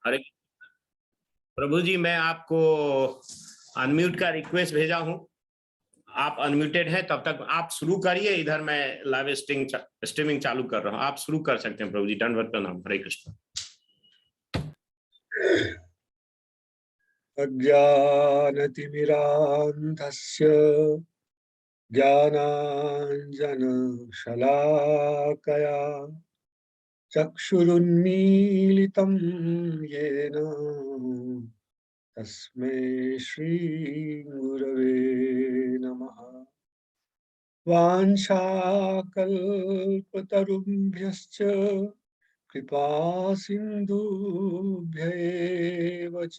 अरे प्रभु जी, मैं आपको अनम्यूट का रिक्वेस्ट भेजा हूं। आप अनम्यूटेड हैं, तब तक आप शुरू करिए। इधर मैं लाइव स्ट्रीमिंग चालू कर रहा हूं। आप शुरू कर सकते हैं प्रभु जी। दंडवत प्रणाम। हरे कृष्ण। अज्ञानतिमिरान्धस्य ज्ञानाञ्जनशलाकया चक्षुरुन्मीलितं येन तस्मै श्रीगुरवे नमः। वाञ्छाकल्पतरुभ्यश्च कृपासिन्धुभ्यैव च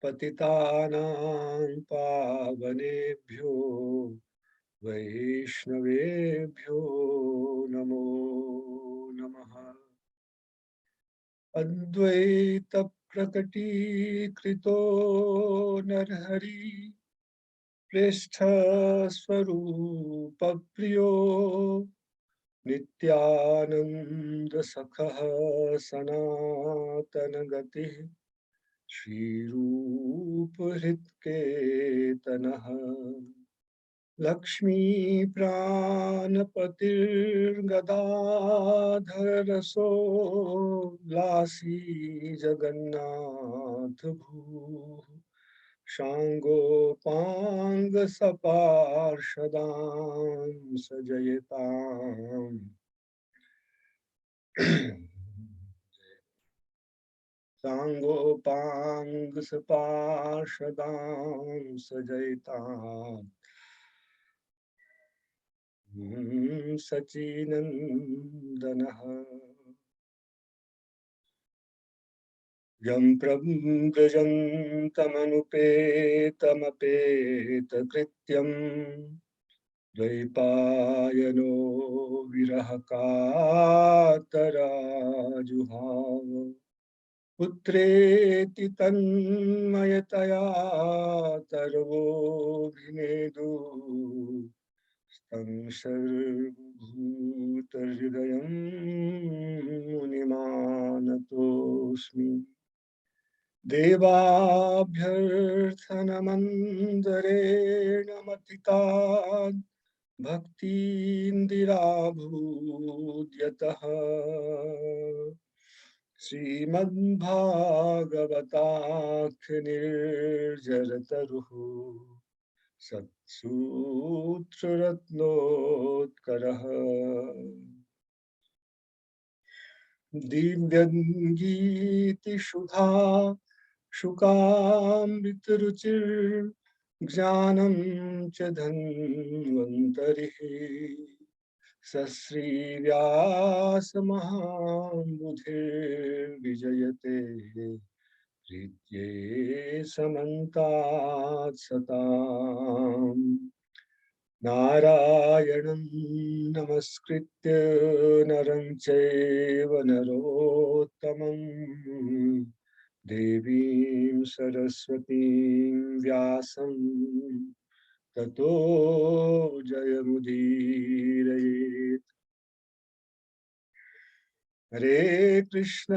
पतितानां पावनेभ्यो वैष्णवेभ्यो नमो नमः। अद्वैतप्रकटीकृतो नरहरि प्रेष्ठस्वरूपप्रियो नित्यानन्दसखः सनातनगतिः श्रीरूपहृत्केतनः लक्ष्मीप्राणपतिर्गदाधरसो लासी जगन्नाथ भूः शाङ्गोपाङ्गसपार्षदां सजयताम् साङ्गोपाङ्गसपार्षदां सजयताम् सचिनन्दनः। यं प्रव्रजन्तमनुपेतमपेतकृत्यम् द्वैपायनो विरहकातराजुहाव पुत्रेति तन्मयतया तर्वोऽभिनेदु तं सर्वभूतहृदयं मुनिमानतोऽस्मि। देवाभ्यर्थनमन्दरेण मथिता भक्तीन्दिराभूद्यतः श्रीमद्भागवताख्यनिर्झरतरुः सत्सूत्ररत्नोत्करः दिव्यङ्गीतिसुधा शुकामृतरुचिर्ज्ञानं च धन्वन्तरिः सश्रीव्यासमहाबुधिर्विजयते हृद्ये समन्तात् सताम्। नारायणं नमस्कृत्य नरं चैव नरोत्तमं देवीं सरस्वतीं व्यासं ततो जयमुदीरयेत्। हरे कृष्ण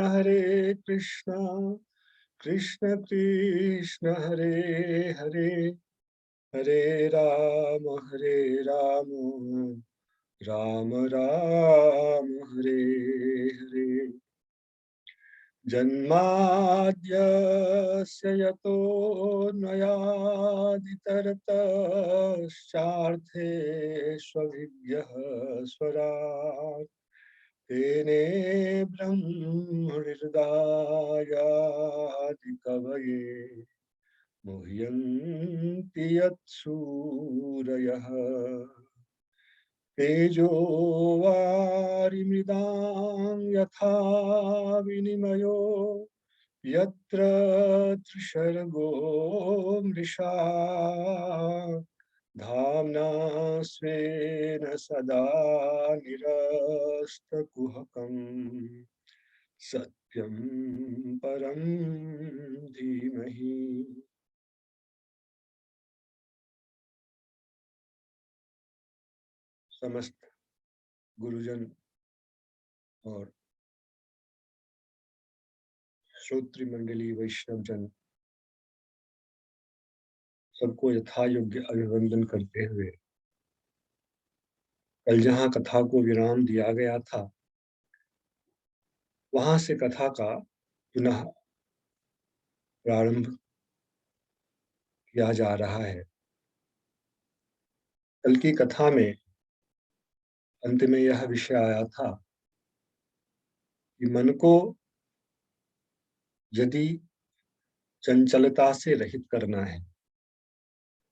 कृष्ण कृष्ण हरे हरे हरे राम राम राम हरे हरे। जन्माद्यस्य यतोऽन्वयादितरतश्चार्थेष्वभिज्ञः स्वराट् तेने ब्रह्महृदायादिकवये मुह्यन्ति यत्सूरयः। तेजो वारिमृदां यथा विनिमयो यत्र त्रिसर्गो मृषा धाम्ना स्वेन सदा निरस्तकुहकं सत्यं परं धीमहि। समस्त गुरुजन और श्रोत्री मंडली वैष्णव जन सबको यथा योग्य अभिवंदन करते हुए कल जहाँ कथा को विराम दिया गया था वहां से कथा का पुनः प्रारंभ किया जा रहा है। कल की कथा में अंत में यह विषय आया था कि मन को यदि चंचलता से रहित करना है,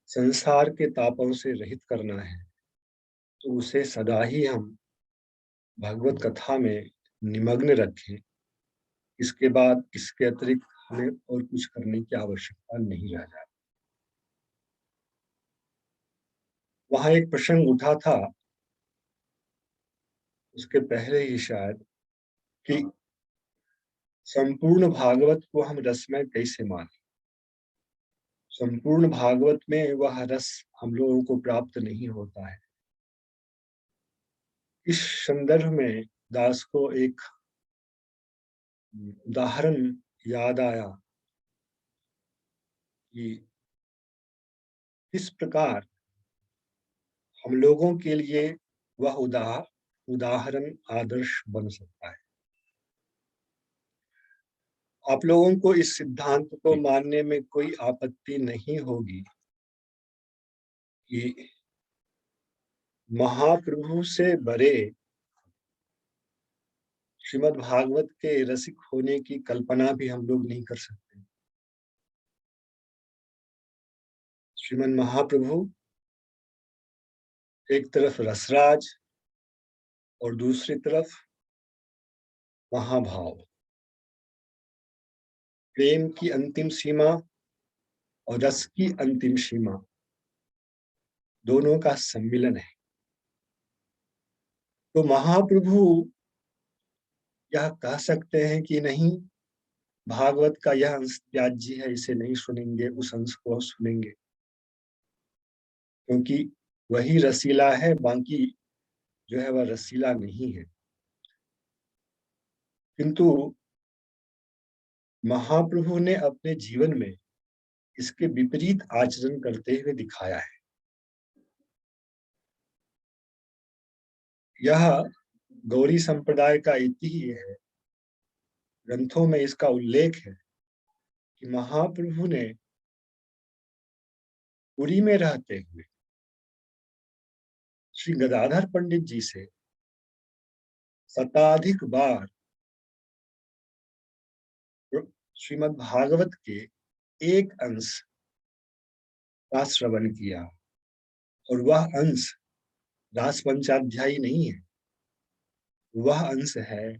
संसार के तापों से रहित करना है, तो उसे सदा ही हम भगवत कथा में निमग्न रखें। इसके बाद इसके अतिरिक्त हमें और कुछ करने की आवश्यकता नहीं रह जाती। वहां एक प्रसंग उठा था, उसके पहले ही शायद, कि संपूर्ण भागवत को हम रसमय कैसे माने। संपूर्ण भागवत में वह रस हम लोगों को प्राप्त नहीं होता है। इस संदर्भ में दास को एक उदाहरण याद आया कि किस प्रकार हम लोगों के लिए वह उदाहरण आदर्श बन सकता है। आप लोगों को इस सिद्धांत को मानने में कोई आपत्ति नहीं होगी कि महाप्रभु से बड़े श्रीमद् भागवत के रसिक होने की कल्पना भी हम लोग नहीं कर सकते। श्रीमद् महाप्रभु एक तरफ रसराज और दूसरी तरफ महाभाव, प्रेम की अंतिम सीमा और रस की अंतिम सीमा, दोनों का सम्मिलन है। तो महाप्रभु यह कह सकते हैं कि नहीं, भागवत का यह अंश त्याज्य है, इसे नहीं सुनेंगे, उस अंश को सुनेंगे, क्योंकि वही रसीला है, बाकी जो है वह रसीला नहीं है। किंतु महाप्रभु ने अपने जीवन में इसके विपरीत आचरण करते हुए दिखाया है। यह गौरी संप्रदाय का इति ही है। ग्रंथों में इसका उल्लेख है कि महाप्रभु ने पुरी में रहते हुए श्री गदाधर पंडित जी से शताधिक बार श्रीमद् भागवत के एक अंश का श्रवण किया, और वह अंश रास पंचाध्यायी नहीं है, वह अंश है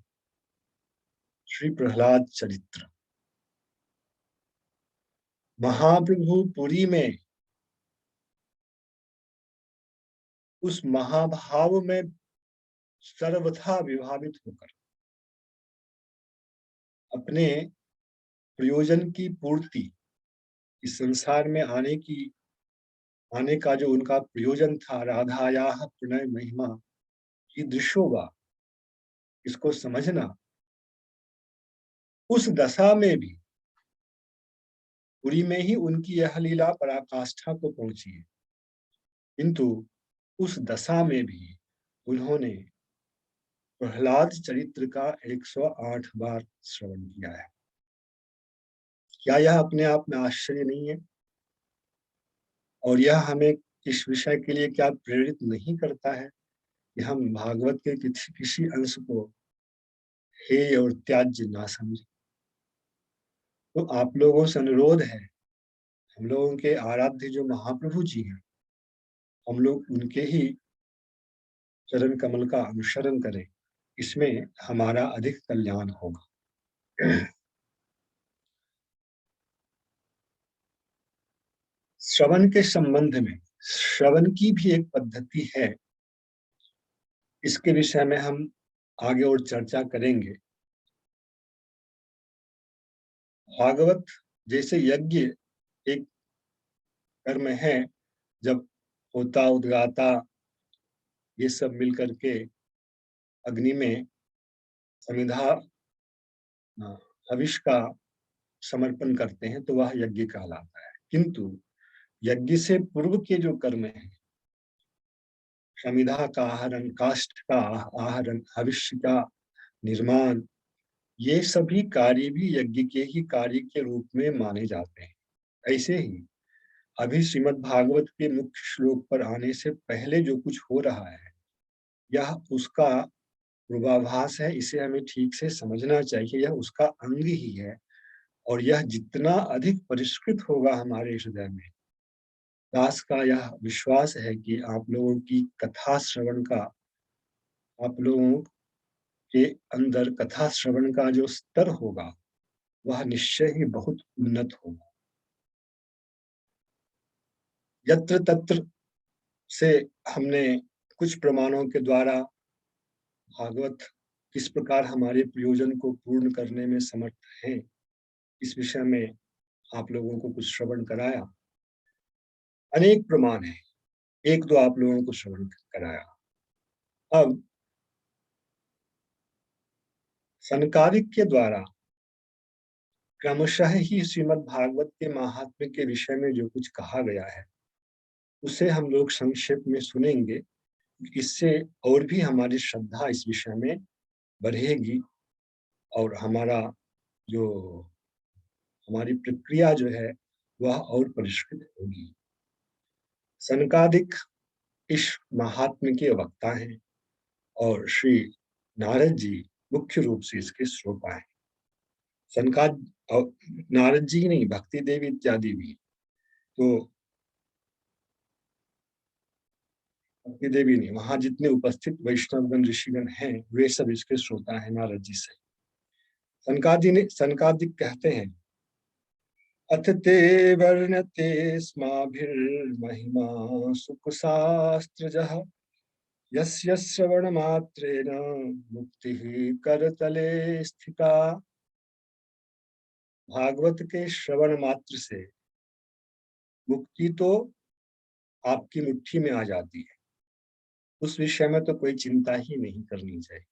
श्री प्रहलाद चरित्र। महाप्रभु पुरी में उस महाभाव में सर्वथा विभावित होकर अपने प्रयोजन की पूर्ति, इस संसार में आने का जो उनका प्रयोजन था, राधायाः प्रणय महिमा की दृश्योवा, इसको समझना, उस दशा में भी पुरी में ही उनकी यह लीला पराकाष्ठा को पहुंची है। किंतु उस दशा में भी उन्होंने प्रहलाद चरित्र का 108 बार श्रवण किया है। क्या यह अपने आप में आश्चर्य नहीं है? और यह हमें इस विषय के लिए क्या प्रेरित नहीं करता है कि हम भागवत के किसी अंश को हेय और त्याज्य ना समझें? तो आप लोगों से अनुरोध है, हम लोगों के आराध्य जो महाप्रभु जी हैं, हम लोग उनके ही चरण कमल का अनुसरण करें, इसमें हमारा अधिक कल्याण होगा। श्रवण के संबंध में, श्रवण की भी एक पद्धति है, इसके विषय में हम आगे और चर्चा करेंगे। भागवत जैसे यज्ञ एक कर्म है, जब होता उद्गाता ये सब मिल करके अग्नि में समिधा हविष का समर्पण करते हैं तो वह यज्ञ कहलाता है। किंतु यज्ञ से पूर्व के जो कर्म हैं, समिधा का आहरण, काष्ठ का आहरण, हविष्य का निर्माण, ये सभी कार्य भी यज्ञ के ही कार्य के रूप में माने जाते हैं। ऐसे ही अभी श्रीमद् भागवत के मुख्य श्लोक पर आने से पहले जो कुछ हो रहा है, यह उसका पूर्वाभास है। इसे हमें ठीक से समझना चाहिए, यह उसका अंग ही है। और यह जितना अधिक परिष्कृत होगा हमारे हृदय में, दास का यह विश्वास है कि आप लोगों की कथा श्रवण का, आप लोगों के अंदर कथा श्रवण का जो स्तर होगा वह निश्चय ही बहुत उन्नत होगा। यत्र तत्र से हमने कुछ प्रमाणों के द्वारा भागवत किस प्रकार हमारे प्रयोजन को पूर्ण करने में समर्थ है, इस विषय में आप लोगों को कुछ श्रवण कराया। अनेक प्रमाण है, एक दो आप लोगों को श्रवण कराया। अब सनकादिक के द्वारा क्रमशः ही श्रीमद् भागवत के महात्म्य के विषय में जो कुछ कहा गया है उसे हम लोग संक्षेप में सुनेंगे। इससे और भी हमारी श्रद्धा इस विषय में बढ़ेगी और जो हमारी प्रक्रिया जो है वह और परिष्कृत होगी। सनकादिक इस महात्म्य के वक्ता हैं और श्री नारद जी मुख्य रूप से इसके श्रोता हैं। सनकाद नारद जी नहीं, भक्ति देवी इत्यादि भी। तो भक्ति देवी नहीं, वहां जितने उपस्थित वैष्णवगण ऋषिगण हैं वे सब इसके श्रोता हैं नारद जी से। सनकादिक कहते हैं, अथ ते वर्ण्यते स्माभिर्महिमा सुखशास्त्रजः यस्य श्रवणमात्रेण मुक्तिः करतले स्थिता। भागवत के श्रवण मात्र से मुक्ति तो आपकी मुट्ठी में आ जाती है, उस विषय में तो कोई चिंता ही नहीं करनी चाहिए।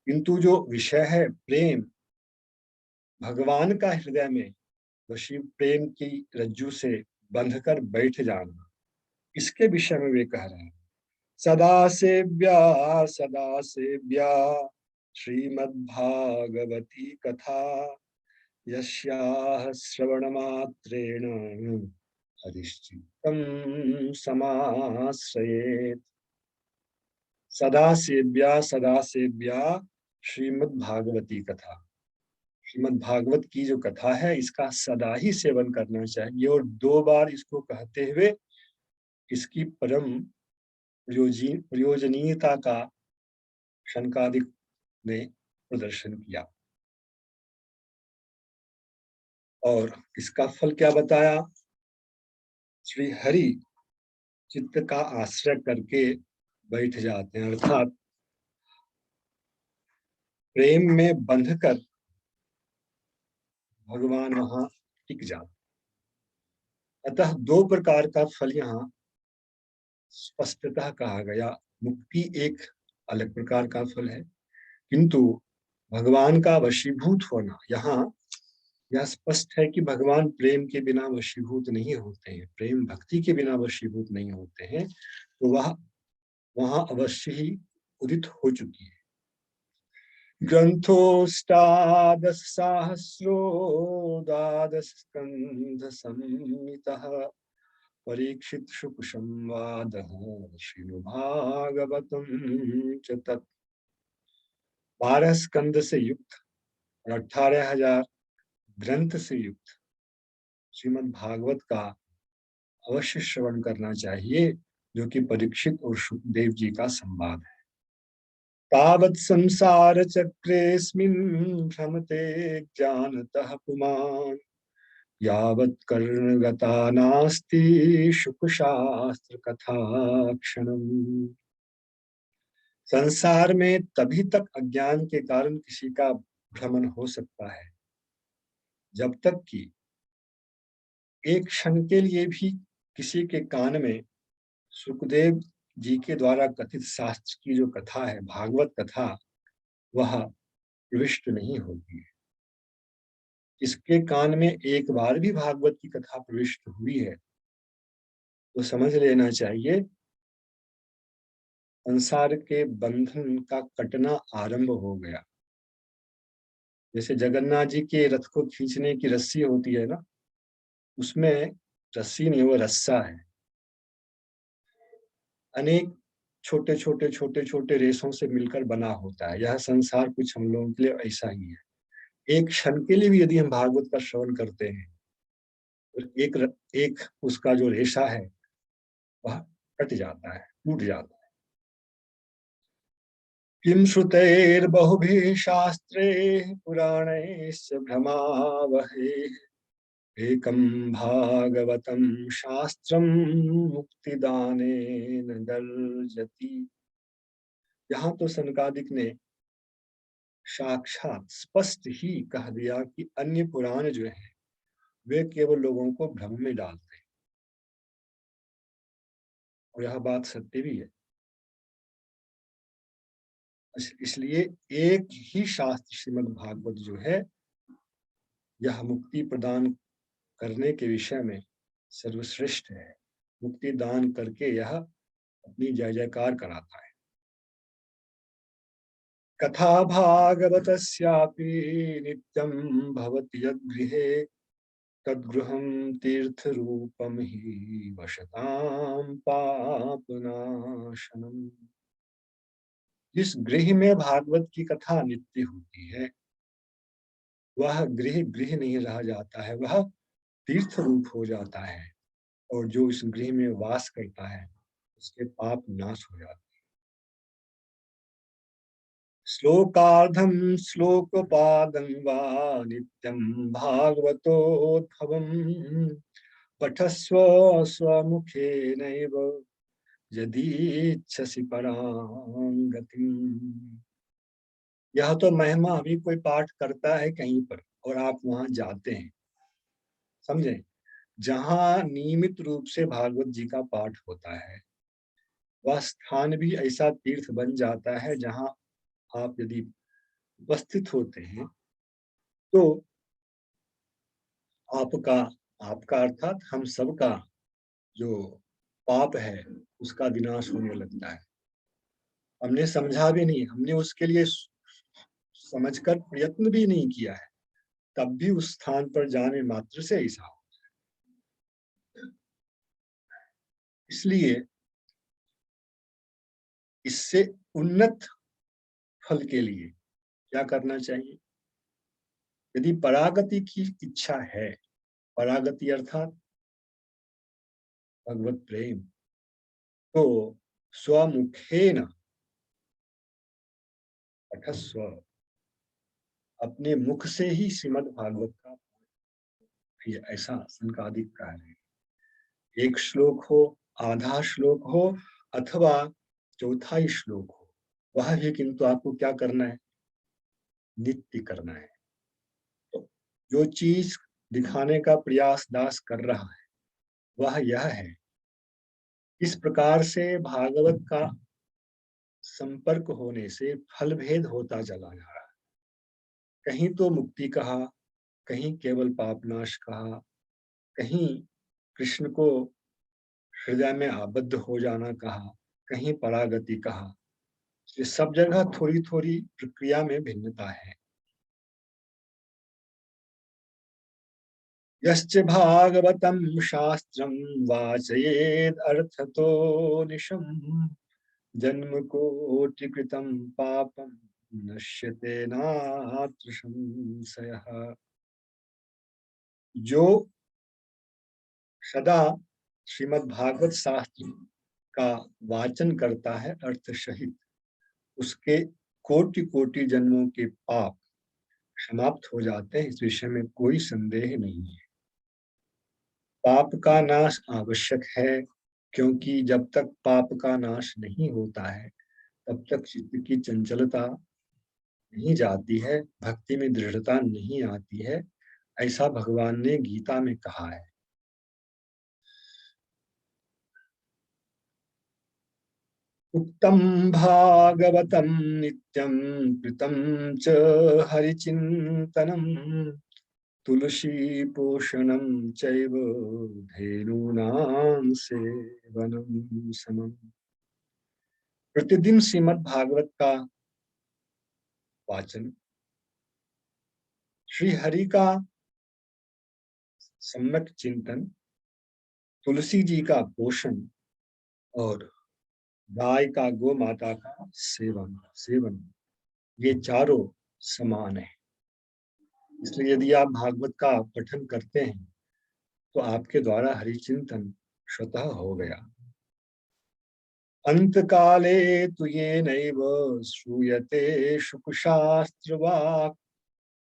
किंतु जो विषय है प्रेम, भगवान का हृदय में वशी प्रेम की रज्जु से बंधकर बैठ जाना, इसके विषय में वे कह रहे हैं, सदा सेव्या श्रीमद्भागवती कथा यस्याः श्रवणमात्रेण अधिष्ठितं समाश्रयेत्। सदा सेव्या श्रीमद् भागवती कथा, श्रीमद् भागवत की जो कथा है इसका सदा ही सेवन करना चाहिए। और 2 बार इसको कहते हुए इसकी परम प्रयोजनीयता का शनकादिक ने प्रदर्शन किया। और इसका फल क्या बताया, श्री हरि चित्त का आश्रय करके बैठ जाते हैं, अर्थात प्रेम में बंधकर भगवान वहां टिक जाते। अतः 2 प्रकार का फल यहाँ स्पष्टतः कहा गया। मुक्ति एक अलग प्रकार का फल है, किंतु भगवान का वशीभूत होना, यहाँ यह स्पष्ट है कि भगवान प्रेम के बिना वशीभूत नहीं होते हैं, प्रेम भक्ति के बिना वशीभूत नहीं होते हैं। तो वह वहां अवश्य ही उदित हो चुकी है। ग्रंथोऽष्टादश सहस्रो द्वादश स्कंध संहितः परीक्षित शुक संवादः श्रीनु भागवतम च तत्। 12 स्कंद से युक्त और 18,000 ग्रंथ से युक्त श्रीमद् भागवत का अवश्य श्रवण करना चाहिए, जो कि परीक्षित और सुखदेव जी का संवाद है। तावत् संसार चक्रेऽस्मिन् भ्रमते ज्ञानतः पुमान् यावत् कर्णगता नास्ति शुकशास्त्र कथा क्षणम्। संसार में तभी तक अज्ञान के कारण किसी का भ्रमण हो सकता है जब तक कि एक क्षण के लिए भी किसी के कान में सुखदेव जी के द्वारा कथित शास्त्र की जो कथा है, भागवत कथा, वह प्रविष्ट नहीं होती है। इसके कान में एक बार भी भागवत की कथा प्रविष्ट हुई है तो समझ लेना चाहिए संसार के बंधन का कटना आरंभ हो गया। जैसे जगन्नाथ जी के रथ को खींचने की रस्सी होती है ना, उसमें रस्सी नहीं, वो रस्सा है। अनेक छोटे छोटे छोटे छोटे रेशों से मिलकर बना होता है। यह संसार कुछ हम लोगों के लिए ऐसा ही है। एक क्षण के लिए भी यदि हम भागवत का श्रवण करते हैं तो एक उसका जो रेशा है वह कट जाता है, टूट जाता है। किम श्रुतैर्बहुभिः शास्त्रैः पुराणैश्च भ्रमावहै एकं भागवतं शास्त्रं मुक्तिदानेन गर्जति। यहाँ तो सनकादिक ने साक्षात स्पष्ट ही कह दिया कि अन्य पुराण जो है वे केवल लोगों को भ्रम में डालते हैं, और यह बात सत्य भी है। इसलिए एक ही शास्त्र श्रीमद् भागवत जो है यह मुक्ति प्रदान करने के विषय में सर्वश्रेष्ठ है। मुक्ति दान करके यह अपनी जय जयकार कराता है। कथा भागवतस्यापि नित्यं भवति यद्गृहे तद्गृहं तीर्थरूपं हि वशतां पापनाशनम्। जिस गृह में भागवत की कथा नित्य होती है वह गृह गृह नहीं रह जाता है, वह तीर्थ रूप हो जाता है, और जो इस गृह में वास करता है उसके पाप नाश हो जाते हैं। श्लोकार्धं श्लोकपादं वा नित्यं भागवतोद्भवम् पठस्व स्वमुखेनैव यदीच्छसि परां गतिम्। यह तो महिमा अभी कोई पाठ करता है कहीं पर और आप वहां जाते हैं, समझे। जहां नियमित रूप से भागवत जी का पाठ होता है वह स्थान भी ऐसा तीर्थ बन जाता है जहां आप यदि उपस्थित होते हैं तो आपका आपका अर्थात हम सबका जो पाप है उसका विनाश होने लगता है। हमने समझा भी नहीं, हमने उसके लिए समझकर प्रयत्न भी नहीं किया है, तब भी उस स्थान पर जाने मात्र से ऐसा हो। इसलिए इससे उन्नत फल के लिए क्या करना चाहिए? यदि परागति की इच्छा है, परागति अर्थात भगवत प्रेम, तो स्वमुखेन पठस्व, अपने मुख से ही श्रीमद् भागवत का ऐसा सनकादिक कार्य है। एक श्लोक हो, आधा श्लोक हो, अथवा चौथा ही श्लोक हो, वह भी किंतु आपको क्या करना है? नित्य करना है। तो जो चीज दिखाने का प्रयास दास कर रहा है वह यह है, इस प्रकार से भागवत का संपर्क होने से फल भेद होता चला जा रहा है। कहीं तो मुक्ति कहा, कहीं केवल पापनाश कहा, कहीं कृष्ण को हृदय में आबद्ध हो जाना कहा, कहीं परागति कहा। ये सब जगह थोड़ी थोड़ी प्रक्रिया में भिन्नता है। यश्च भागवतं शास्त्रं वाचयेद अर्थतो निशम जन्म कोटि कृतं पापं नश्यते नात्र संशयः। जो सदा श्रीमद् भागवत शास्त्र का वाचन करता है अर्थ सहित, उसके कोटि कोटि जन्मों के पाप समाप्त हो जाते हैं, इस विषय में कोई संदेह नहीं है। पाप का नाश आवश्यक है, क्योंकि जब तक पाप का नाश नहीं होता है तब तक चित्त की चंचलता नहीं जाती है, भक्ति में दृढ़ता नहीं आती है। ऐसा भगवान ने गीता में कहा है। उक्तम भागवतम नित्यं कृतं च हरिचिंतनम तुलसी पोषणं चैव धेनूनां सेवनं समम्। प्रतिदिन श्रीमद् भागवत का वाचन, श्री हरि का सम्यक चिंतन, तुलसी जी का पोषण और गाय का, गो माता का सेवन ये चारों समान है। इसलिए यदि आप भागवत का पठन करते हैं तो आपके द्वारा हरिचिंतन स्वतः हो गया। अंत काले तु येनैव श्रूयते शुकशास्त्रवाक्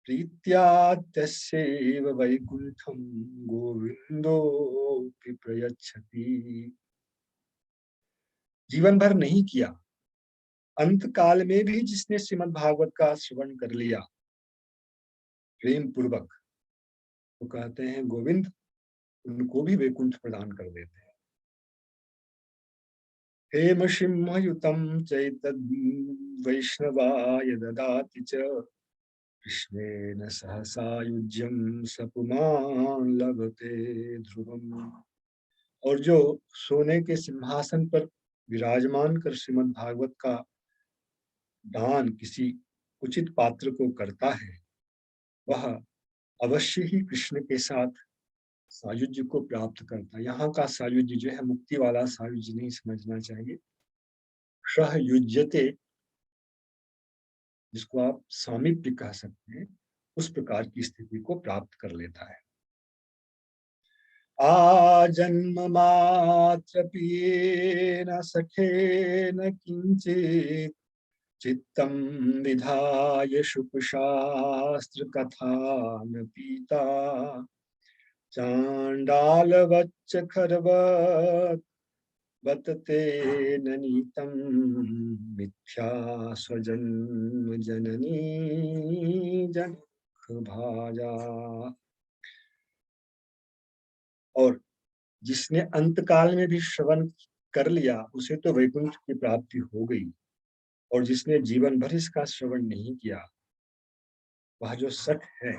प्रीत्या तस्यैव वैकुंठं गोविंदोऽपि प्रयच्छति। जीवन भर नहीं किया, अंत काल में भी जिसने श्रीमद् भागवत का श्रवण कर लिया प्रेम पूर्वक, तो कहते हैं गोविंद उनको भी वैकुंठ प्रदान कर देते हैं। हेम सिंहयुतं चैतद् वैष्णवाय ददाति च कृष्णेन सहसा युज्यं स पुमान् लभते ध्रुवम्। और जो सोने के सिंहासन पर विराजमान कर श्रीमद् भागवत का दान किसी उचित पात्र को करता है, वह अवश्य ही कृष्ण के साथ सायुज्य को प्राप्त करता है। यहाँ का सायुज्य जो है मुक्ति वाला सायुज्य नहीं समझना चाहिए। सह युज्यते, जिसको आप सामीप्य कह सकते हैं, उस प्रकार की स्थिति को प्राप्त कर लेता है। आजन्म मात्र पियेन सखेन किंचित चित्तं विधाय शुकशास्त्र कथा न पीता चांडालवच्च खरवत् बतते ननीतं मिथ्या स्वजन्म जननी जनक भाजा। और जिसने अंतकाल में भी श्रवण कर लिया उसे तो वैकुंठ की प्राप्ति हो गई, और जिसने जीवन भर इसका श्रवण नहीं किया, वह जो सठ है,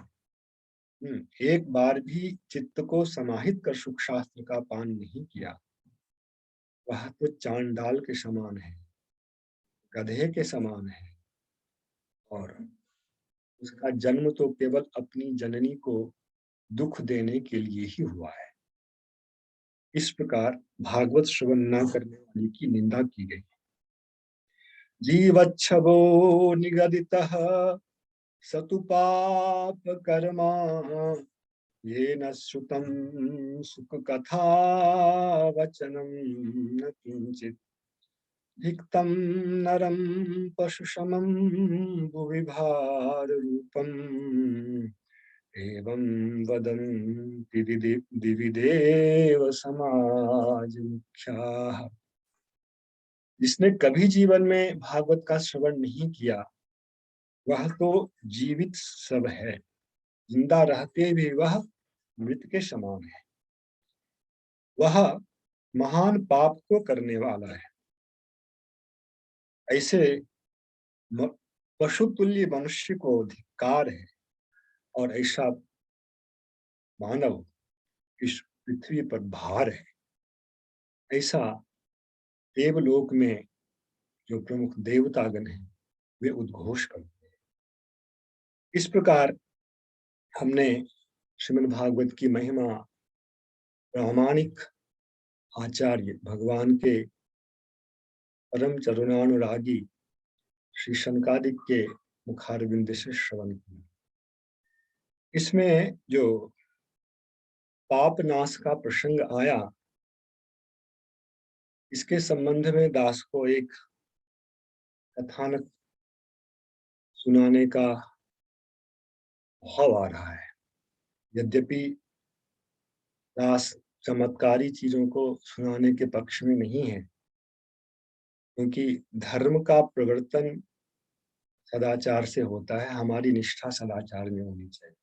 एक बार भी चित्त को समाहित कर सुख शास्त्र का पान नहीं किया, वह तो चांडाल के समान है, गधे के समान है, और उसका जन्म तो केवल अपनी जननी को दुख देने के लिए ही हुआ है। इस प्रकार भागवत श्रवण न करने वाले की निंदा की गई। जीवच्छवो निगदितः सतु पाप कर्मा येन श्रुतं सुख कथा वचनं न किंचित धिक्तं नरं पशु समं भुवि भार रूपम् एवं वदन्ति दिवि देव समाज मुख्याः। जिसने कभी जीवन में भागवत का श्रवण नहीं किया, वह तो जीवित सब है, जिंदा रहते भी वह मृत के समान है। वह महान पाप को करने वाला है। ऐसे पशुतुल्य मनुष्य को धिक्कार है, और ऐसा मानव इस पृथ्वी पर भार है। ऐसा देवलोक में जो प्रमुख देवतागण हैं वे उद्घोष करते हैं। इस प्रकार हमने श्रीमद् भागवत की महिमा प्रामाणिक आचार्य भगवान के परम चरुणानुरागी श्री शनकादिक के मुखारविंद से श्रवण किया। इसमें जो पाप नाश का प्रसंग आया, इसके संबंध में दास को एक कथानक सुनाने का भाव आ रहा है। यद्यपि दास चमत्कारी चीजों को सुनाने के पक्ष में नहीं है, क्योंकि धर्म का प्रवर्तन सदाचार से होता है, हमारी निष्ठा सदाचार में होनी चाहिए।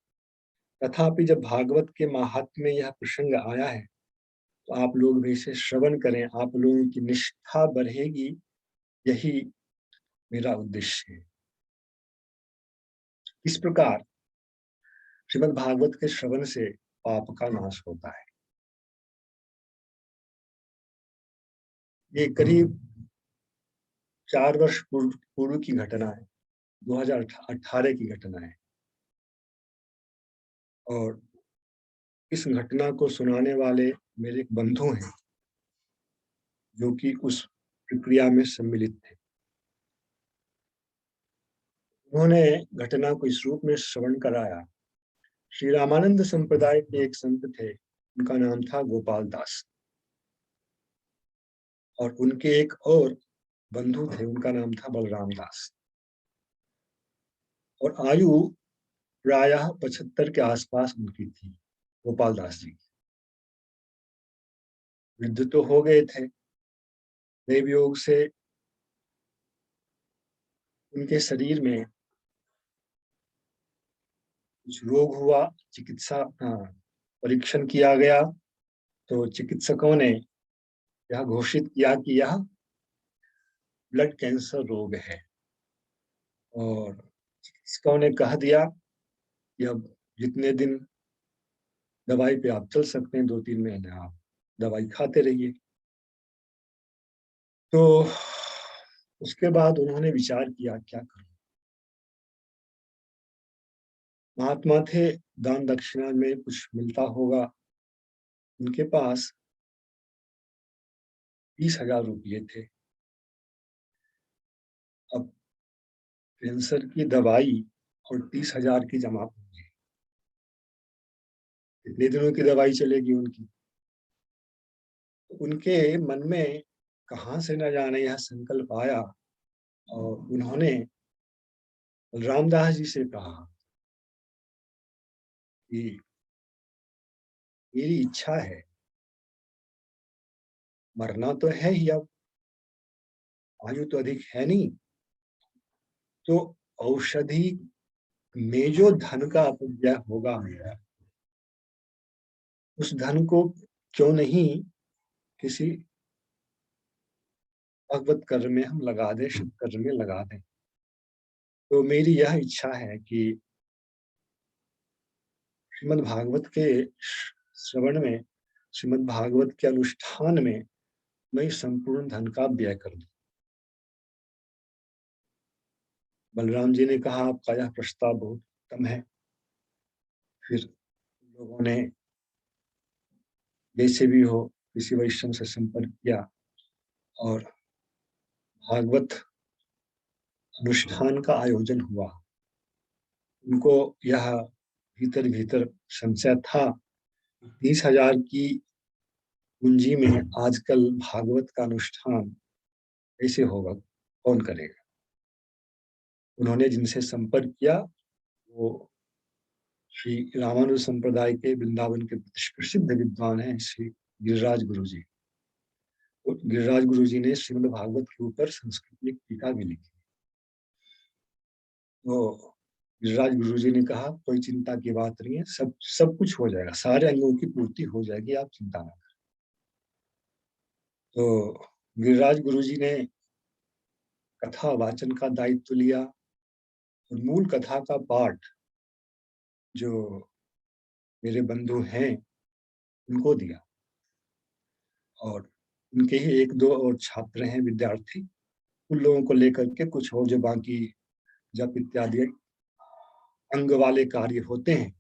तथापि जब भागवत के माहात्म्य में यह प्रसंग आया है, तो आप लोग भी इसे श्रवण करें, आप लोगों की निष्ठा बढ़ेगी, यही मेरा उद्देश्य है। इस प्रकार श्रीमद् भागवत के श्रवण से पाप का नाश होता है। ये करीब 4 वर्ष पूर्व की घटना है, 2018 की घटना है। और इस घटना को सुनाने वाले मेरे एक बंधु हैं, जो कि उस प्रक्रिया में सम्मिलित थे। उन्होंने घटना को इस रूप में श्रवण कराया। श्री रामानंद संप्रदाय के एक संत थे, उनका नाम था गोपाल दास, और उनके एक और बंधु थे, उनका नाम था बलराम दास, और आयु प्रायः 75 के आसपास उनकी थी, गोपाल दास जी। वृद्ध तो हो गए थे, देव योग से उनके शरीर में कुछ रोग हुआ। चिकित्सा परीक्षण किया गया तो चिकित्सकों ने यह घोषित किया कि यह ब्लड कैंसर रोग है, और चिकित्सकों ने कह दिया कि अब जितने दिन दवाई पे आप चल सकते हैं, 2-3 महीने आप दवाई खाते रहिए। तो उसके बाद उन्होंने विचार किया क्या करूं। महात्मा थे, दान दक्षिणा में कुछ मिलता होगा। उनके पास 30,000 रुपये थे। अब कैंसर की दवाई और 30,000 की जमा पूंजी, कितने दिनों की दवाई चलेगी उनकी। तो उनके मन में कहाँ से न जाने यह संकल्प आया, और उन्होंने रामदास जी से कहा कि मेरी इच्छा है, मरना तो है ही, अब आयु तो अधिक है नहीं, तो औषधि में जो धन का अपव्यय होगा मेरा, उस धन को क्यों नहीं किसी भगवत कर्म में हम लगा दें, शुभ कर्म में लगा दें। तो मेरी यह इच्छा है कि श्रीमद् भागवत के श्रवण में, श्रीमद् भागवत के अनुष्ठान में मैं संपूर्ण धन का व्यय कर दूं। बलराम जी ने कहा, आपका यह प्रस्ताव बहुत उत्तम है। फिर लोगों ने जैसे भी हो किसी वैष्णव से संपर्क किया, और भागवत अनुष्ठान का आयोजन हुआ। उनको यह भीतर भीतर संशय था, 30,000 की पूंजी में आजकल भागवत का अनुष्ठान कैसे होगा, कौन करेगा। उन्होंने जिनसे संपर्क किया वो श्री रामानुज संप्रदाय के वृंदावन के प्रसिद्ध विद्वान हैं, श्री गिरिराज गुरु जी। तो गिरिराज गुरु जी ने श्रीमद् भागवत के ऊपर संस्कृत में टीका भी लिखी। तो गिरिराज गुरु जी ने कहा, कोई चिंता की बात नहीं है, सब कुछ हो जाएगा, सारे अंगों की पूर्ति हो जाएगी, आप चिंता ना करें। तो गिरिराज गुरु जी ने कथा वाचन का दायित्व लिया, और मूल कथा का पाठ जो मेरे बंधु हैं उनको दिया, और उनके ही 1-2 और छात्र हैं, विद्यार्थी, उन लोगों को लेकर के कुछ और जो बाकी जप इत्यादि अंग वाले कार्य होते हैं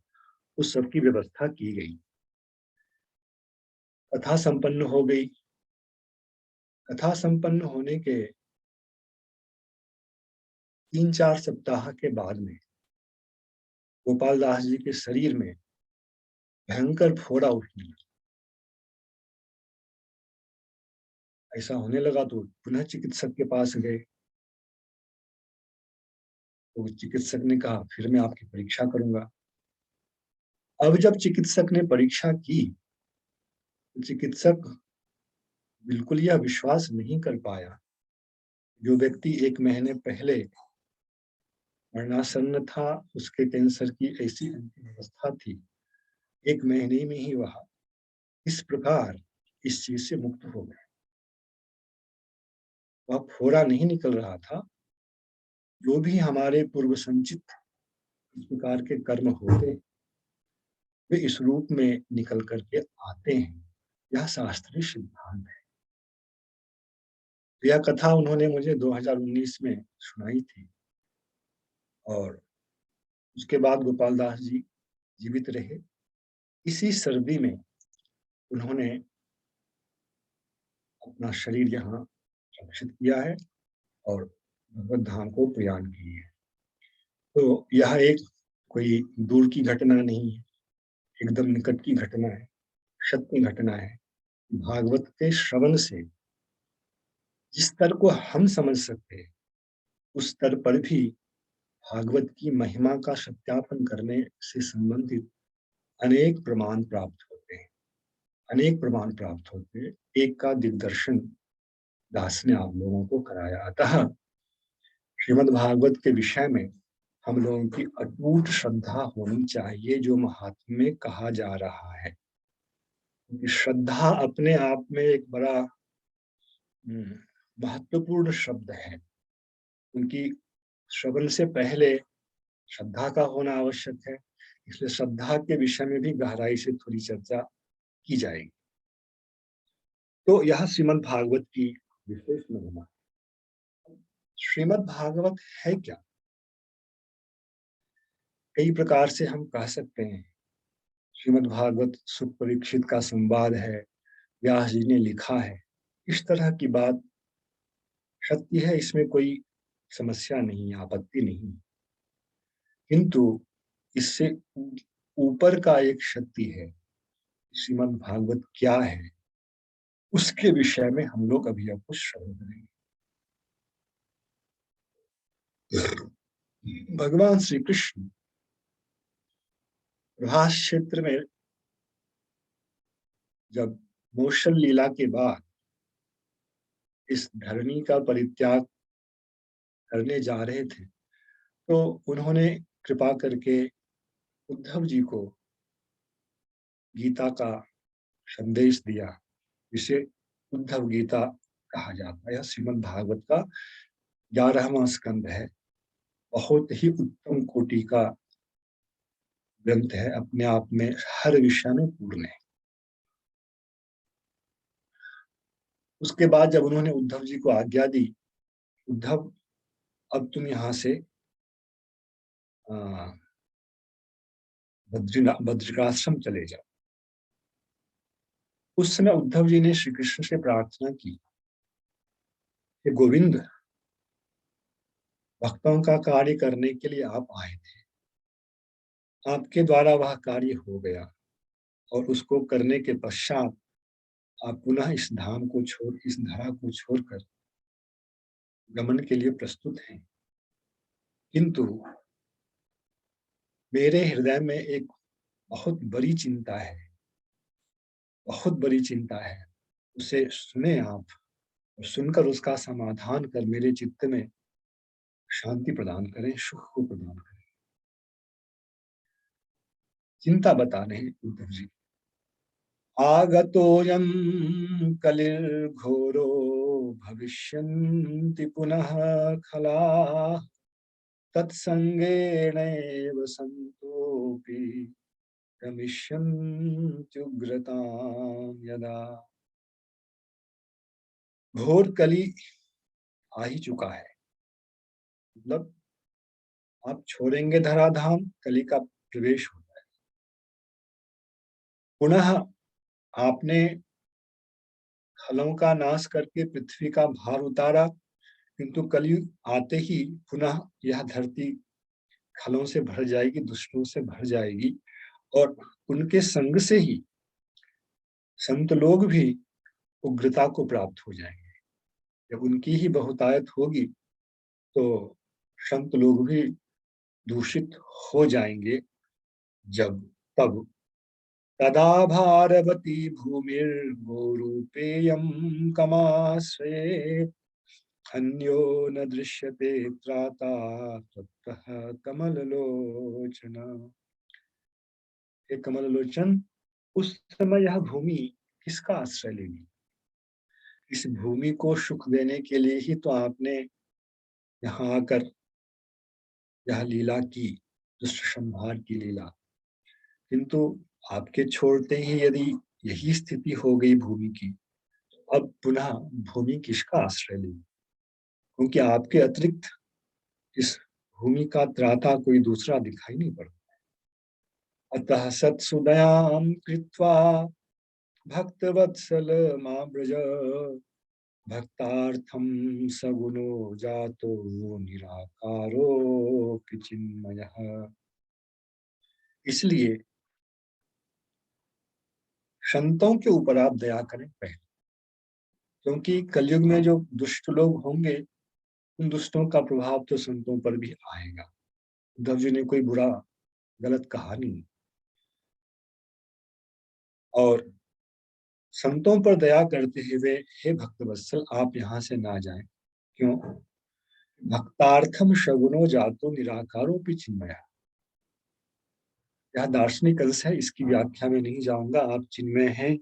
उस सब की व्यवस्था की गई। कथा संपन्न हो गई। कथा संपन्न होने के 3-4 सप्ताह के बाद में गोपाल दास जी के शरीर में भयंकर फोड़ा उठने लगा। ऐसा होने लगा तो पुनः चिकित्सक के पास गए। तो चिकित्सक ने कहा, फिर मैं आपकी परीक्षा करूंगा। अब जब चिकित्सक ने परीक्षा की, तो चिकित्सक बिल्कुल यह विश्वास नहीं कर पाया, जो व्यक्ति 1 महीने पहले मरणासन्न था, उसके कैंसर की ऐसी अंतिम अवस्था थी, 1 महीने में ही वह इस प्रकार इस चीज से मुक्त हो गया। वह फोड़ा नहीं निकल रहा था। जो भी हमारे पूर्व संचित इस प्रकार के कर्म होते, वे इस रूप में निकल करके आते हैं। यह शास्त्रीय सिद्धांत है। यह कथा उन्होंने मुझे 2019 में सुनाई थी और उसके बाद गोपाल दास जी जीवित रहे। इसी सर्दी में उन्होंने अपना शरीर यहाँ रक्षित किया है और भगवत धाम को प्रयाण की है। तो यह एक कोई दूर की घटना नहीं है, एकदम निकट की घटना है, सत्य घटना है। भागवत के श्रवण से जिस स्तर को हम समझ सकते हैं, उस स्तर पर भी भागवत की महिमा का सत्यापन करने से संबंधित अनेक प्रमाण प्राप्त होते हैं। अनेक प्रमाण प्राप्त होते हैं। एक का दिग्दर्शन दास ने आप लोगों को कराया। अतः श्रीमद् भागवत के विषय में हम लोगों की अटूट श्रद्धा होनी चाहिए, जो महात्म्य में कहा जा रहा है। क्योंकि श्रद्धा अपने आप में एक बड़ा महत्वपूर्ण शब्द है। उनकी श्रवण से पहले श्रद्धा का होना आवश्यक है, इसलिए श्रद्धा के विषय में भी गहराई से थोड़ी चर्चा की जाएगी। तो यह श्रीमद् भागवत की विशेष महिमा है। श्रीमद् भागवत है क्या? कई प्रकार से हम कह सकते हैं। श्रीमद् भागवत सुख परीक्षित का संवाद है, व्यास जी ने लिखा है, इस तरह की बात सत्य है, इसमें कोई समस्या नहीं, आपत्ति नहीं। किंतु इससे ऊपर का एक शक्ति है। श्रीमद् भागवत क्या है, उसके विषय में हम लोग अभी आपको श्रवण करेंगे। भगवान श्री कृष्ण प्रभास क्षेत्र में जब मोक्षण लीला के बाद इस धरणी का परित्याग करने जा रहे थे, तो उन्होंने कृपा करके उद्धव जी को गीता का संदेश दिया, जिसे उद्धव गीता कहा जाता है। यह श्रीमद् भागवत का 11वां स्कंद है। बहुत ही उत्तम कोटि का ग्रंथ है, अपने आप में हर विषय में पूर्ण है। उसके बाद जब उन्होंने उद्धव जी को आज्ञा दी, उद्धव अब तुम यहाँ से बद्रिकाश्रम चले जाओ। उस समय उद्धव जी ने श्री कृष्ण से प्रार्थना की कि गोविंद, भक्तों का कार्य करने के लिए आप आए थे, आपके द्वारा वह कार्य हो गया और उसको करने के पश्चात आप पुनः इस धाम को छोड़, इस धरा को छोड़कर गमन के लिए प्रस्तुत हैं। किंतु मेरे हृदय में एक बहुत बड़ी चिंता है, बहुत बड़ी चिंता है। उसे सुने आप और सुनकर उसका समाधान कर मेरे चित्त में शांति प्रदान करें, सुख को प्रदान करें। चिंता बता रहे उद्धव जी। आगतोऽयं कलिर्घोरो भविष्यन्ति पुनः खलाः तत्संगेनैव सन्तोऽपि गमिष्यन्त्युग्रतां यदा। घोर कली आ ही चुका है, मतलब आप छोड़ेंगे धराधाम, कली का प्रवेश होता है। पुनः आपने खलों का नाश करके पृथ्वी का भार उतारा, किंतु कलयुग आते ही पुनः यह धरती खलों से भर जाएगी, दुष्टों से भर जाएगी और उनके संग से ही संत लोग भी उग्रता को प्राप्त हो जाएंगे। जब उनकी ही बहुतायत होगी तो संत लोग भी दूषित हो जाएंगे। जब तब तदा भारवती भूमिर्गोरूपेयं कमाश्रये अन्यो न दृश्यते त्राता ततः कमललोचन। हे कमललोचन, उस समय यह भूमि किसका आश्रय लेगी? इस भूमि को सुख देने के लिए ही तो आपने यहाँ आकर यह लीला की, दुष्ट संहार की लीला। किंतु आपके छोड़ते ही यदि यही स्थिति हो गई भूमि की, अब पुनः भूमि किसका आश्रय लेगी? क्योंकि आपके अतिरिक्त इस भूमि का त्राता कोई दूसरा दिखाई नहीं पड़ता। अतः सत्सुदयां कृत्वा भक्तवत्सल माव्रज, भक्तार्थम सगुणो जातो निराकारो चिन्मयः। इसलिए संतों के ऊपर आप दया करें पहले, क्योंकि कलयुग में जो दुष्ट लोग होंगे उन दुष्टों का प्रभाव तो संतों पर भी आएगा। उद्धव जी ने कोई बुरा गलत कहा नहीं, और संतों पर दया करते हुए हे भक्तवत्सल आप यहाँ से ना जाएं। क्यों? भक्तार्थम शगुनो जातो निराकारो भी चिन्मया। यह दार्शनिक अंश है, इसकी व्याख्या में नहीं जाऊंगा। आप चिन्मय हैं,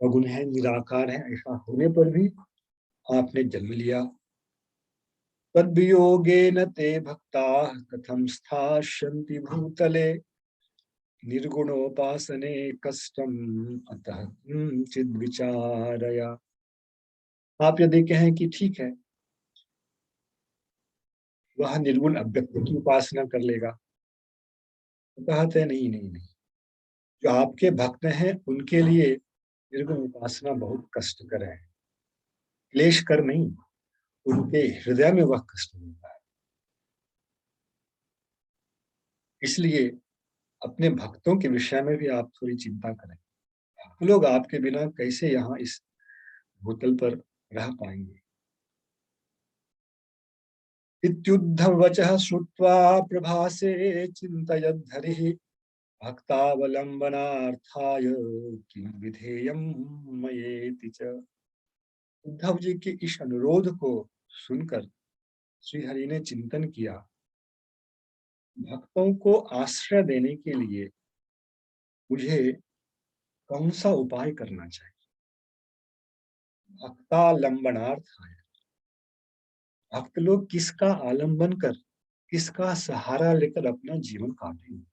अगुण है, निराकार है, ऐसा होने पर भी आपने जन्म लिया। तद्वियोगेन ते भक्ताः कथं स्थास्यन्ति भूतले, निर्गुणोपासने कष्टम अतः किंचित् विचारया। आप यदि कहें कि ठीक है, वह निर्गुण अव्यक्त की उपासना कर लेगा, तो कहते हैं नहीं नहीं नहीं, जो आपके भक्त हैं उनके लिए निर्गुण उपासना बहुत कष्टकर है, क्लेश कर नहीं, उनके हृदय में वह कष्ट मिलता है। इसलिए अपने भक्तों के विषय में भी आप थोड़ी चिंता करें। लोग आपके बिना कैसे यहाँ इस भूतल पर रह पाएंगे। इत्युद्धव वचः श्रुत्वा प्रभासे चिन्तयद्धरिः, भक्तावलंबनार्थाय किं विधेयं मयेति च। उद्धव जी के इस अनुरोध को सुनकर श्रीहरि ने चिंतन किया, भक्तों को आश्रय देने के लिए मुझे कौन सा उपाय करना चाहिए। भक्तालंबनार्थाय, भक्त लोग किसका आलंबन कर, किसका सहारा लेकर अपना जीवन काटेंगे।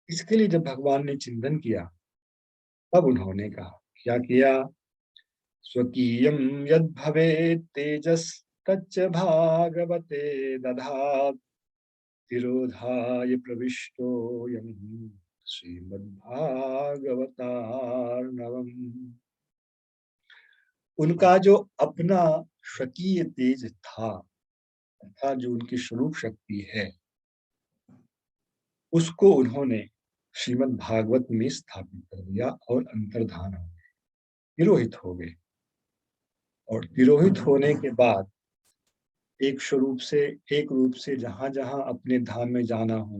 इसके लिए जब भगवान ने चिंतन किया, तब उन्होंने कहा, क्या किया? स्वकीयं यद् भवेत् तेजस्तच्च भागवते दधात्, तिरोधाय प्रविष्टोऽयं श्रीमद्भागवतार्णवम्। उनका जो अपना स्वकीय तेज था, अर्थात जो उनकी स्वरूप शक्ति है, उसको उन्होंने श्रीमद् भागवत में स्थापित कर दिया और अंतर्धान हो गए, तिरोहित हो गए। और तिरोहित होने के बाद एक स्वरूप से, एक रूप से जहां जहां अपने धाम में जाना हो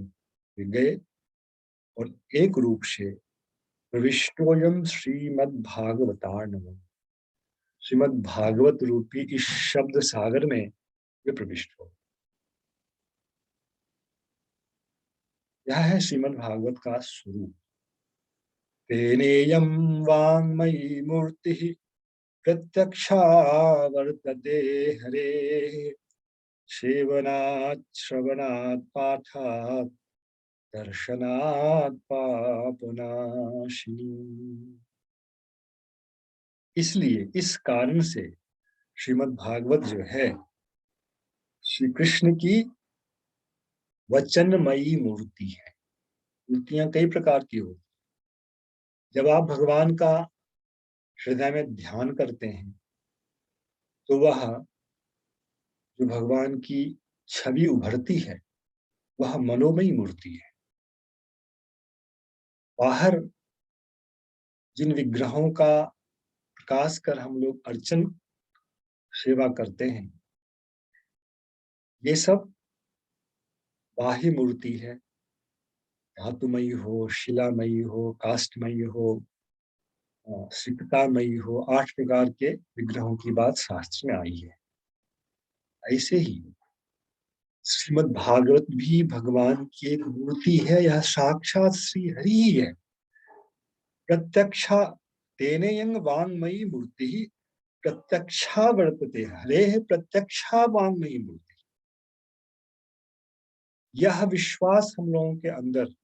वे गए, और एक रूप से प्रविष्टोयम श्रीमद् भागवतार्णवम्, श्रीमद् भागवत रूपी इस शब्द सागर में वे प्रविष्ट हो। यह है श्रीमद् भागवत का स्वरूप। तेनेयं वाङ्मयी मूर्तिः प्रत्यक्षा वर्तते हरेः, सेवनात् श्रवणात् पाठात् दर्शनात् पापनाशिनी। इसलिए इस कारण से श्रीमद् भागवत जो है श्री कृष्ण की वचनमयी मूर्ति है। मूर्तियां कई प्रकार की होती, जब आप भगवान का हृदय में ध्यान करते हैं तो वह जो भगवान की छवि उभरती है वह मनोमयी मूर्ति है। बाहर जिन विग्रहों का प्रकाश कर हम लोग अर्चन सेवा करते हैं, ये सब बाह्य मूर्ति है, धातुमयी हो, शिलामयी हो, काष्ठमयी हो, सिक्तामयी हो, 8 प्रकार के विग्रहों की बात शास्त्र में आई है। ऐसे ही श्रीमद् भागवत भी भगवान की एक मूर्ति है, यह साक्षात श्री हरि ही है। प्रत्यक्षा तेने यंग वांगमयी मूर्ति ही प्रत्यक्षा वर्तते, हरे है प्रत्यक्षा वांगमयी मूर्ति। यह विश्वास हम लोगों के अंदर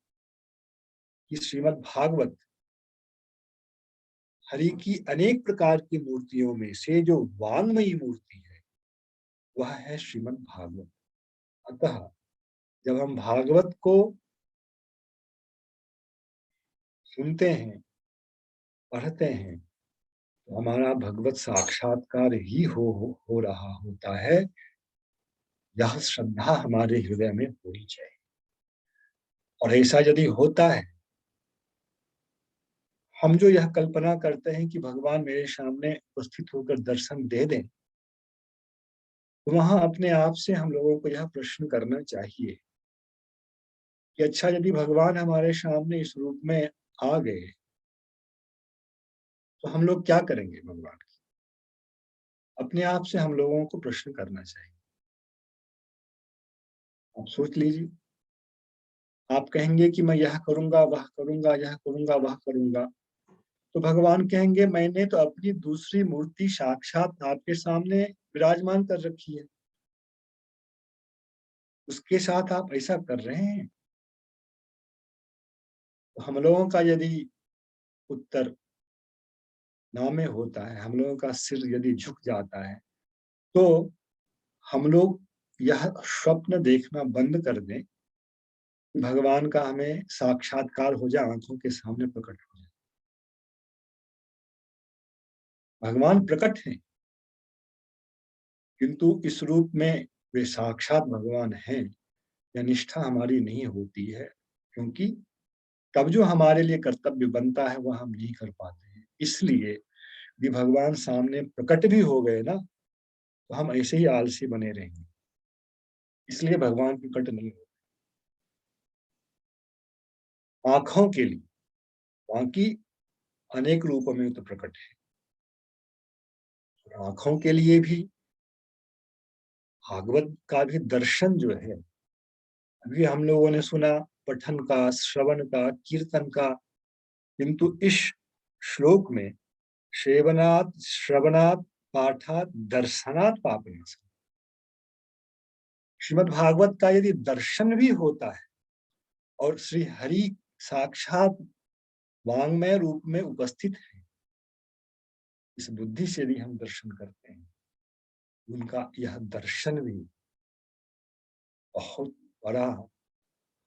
कि श्रीमद् भागवत हरि की अनेक प्रकार की मूर्तियों में से जो वांगमयी मूर्ति है वह है श्रीमद् भागवत। अतः जब हम भागवत को सुनते हैं, पढ़ते हैं, तो हमारा भगवत साक्षात्कार ही हो रहा होता है। यह श्रद्धा हमारे हृदय में होनी चाहिए। और ऐसा यदि होता है, हम जो यह कल्पना करते हैं कि भगवान मेरे सामने उपस्थित होकर दर्शन दे दें, तो वहां अपने आप से हम लोगों को यह प्रश्न करना चाहिए कि अच्छा, यदि भगवान हमारे सामने इस रूप में आ गए तो हम लोग क्या करेंगे भगवान की? अपने आप से हम लोगों को प्रश्न करना चाहिए। आप सोच लीजिए, आप कहेंगे कि मैं यह करूंगा, वह करूंगा, यह करूंगा, वह करूंगा, तो भगवान कहेंगे मैंने तो अपनी दूसरी मूर्ति साक्षात आपके सामने विराजमान कर रखी है, उसके साथ आप ऐसा कर रहे हैं। तो हम लोगों का यदि उत्तर ना में होता है, हम लोगों का सिर यदि झुक जाता है, तो हम लोग यह स्वप्न देखना बंद कर दें कि भगवान का हमें साक्षात्कार हो जाए, आंखों के सामने प्रकट हो जाए। भगवान प्रकट हैं, किंतु इस रूप में वे साक्षात भगवान हैं, यह निष्ठा हमारी नहीं होती है, क्योंकि तब जो हमारे लिए कर्तव्य बनता है वह हम नहीं कर पाते हैं। इसलिए भी भगवान सामने प्रकट भी हो गए ना, तो हम ऐसे ही आलसी बने रहेंगे। इसलिए भगवान प्रकट नहीं हो आंखों के लिए, बाकी अनेक रूपों में तो प्रकट है। आंखों के लिए भी भागवत का भी दर्शन जो है, अभी हम लोगों ने सुना पठन का, श्रवण का, कीर्तन का, किंतु इस श्लोक में सेवनात्, श्रवणात्, पाठात्, दर्शनात् पापनाशम्। श्रीमद् भागवत का यदि दर्शन भी होता है और श्री हरि साक्षात वांग्मय रूप में उपस्थित है, इस बुद्धि से यदि हम दर्शन करते हैं, उनका यह दर्शन भी बहुत बड़ा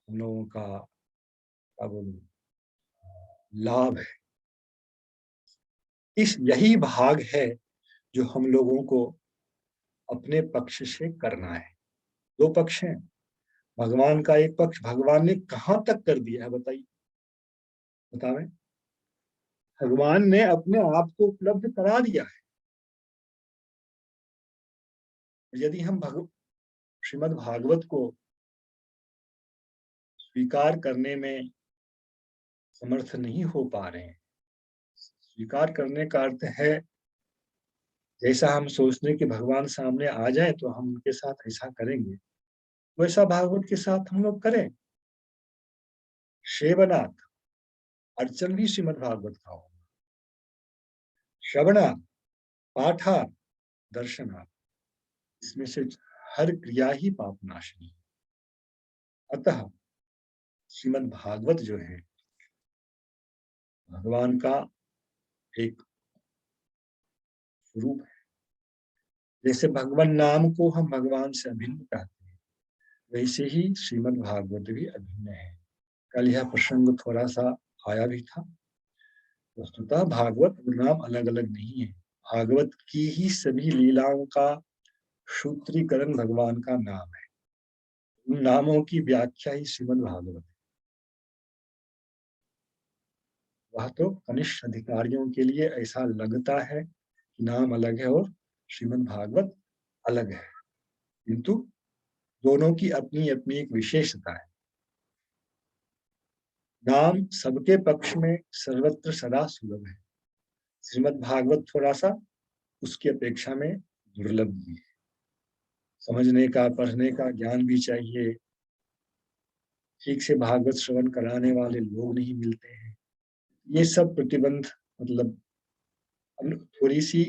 हम लोगों का क्या बोलूं लाभ है। यही भाग है जो हम लोगों को अपने पक्ष से करना है। दो पक्ष हैं। भगवान का एक पक्ष, भगवान ने कहां तक कर दिया है बताइए, बतावें। भगवान ने अपने आप को उपलब्ध करा दिया है। यदि हम श्रीमद् भागवत को स्वीकार करने में समर्थ नहीं हो पा रहे हैं, स्वीकार करने का अर्थ है जैसा हम सोचते हैं कि भगवान सामने आ जाए तो हम उनके साथ ऐसा करेंगे, वैसा भागवत के साथ हम लोग करें। सेवनाथ, अर्चन भी श्रीमद् भागवत का होगा। श्रवणार्थ, पाठार्थ, दर्शनार्थ, इसमें से हर क्रिया ही पापनाशिनी। अतः श्रीमद् भागवत जो है भगवान का एक स्वरूप है। जैसे भगवान नाम को हम भगवान से अभिन्न कहते हैं, वैसे ही श्रीमद् भागवत भी अभिन्न है। कल यह प्रसंग थोड़ा सा आया भी था। वस्तुतः भागवत और नाम अलग अलग नहीं है। भागवत की ही सभी लीलाओं का सूत्रीकरण भगवान का नाम है। उन नामों की व्याख्या ही श्रीमद् भागवत है। वह तो कनिष्ठ अधिकारियों के लिए ऐसा लगता है कि नाम अलग है और श्रीमद् भागवत अलग है, किंतु दोनों की अपनी अपनी एक विशेषता है। नाम सबके पक्ष में सर्वत्र सदा सुलभ है। श्रीमद् भागवत थोड़ा सा उसकी अपेक्षा में दुर्लभ भी है। समझने का, पढ़ने का ज्ञान भी चाहिए। ठीक से भागवत श्रवण कराने वाले लोग नहीं मिलते हैं। ये सब प्रतिबंध, मतलब थोड़ी सी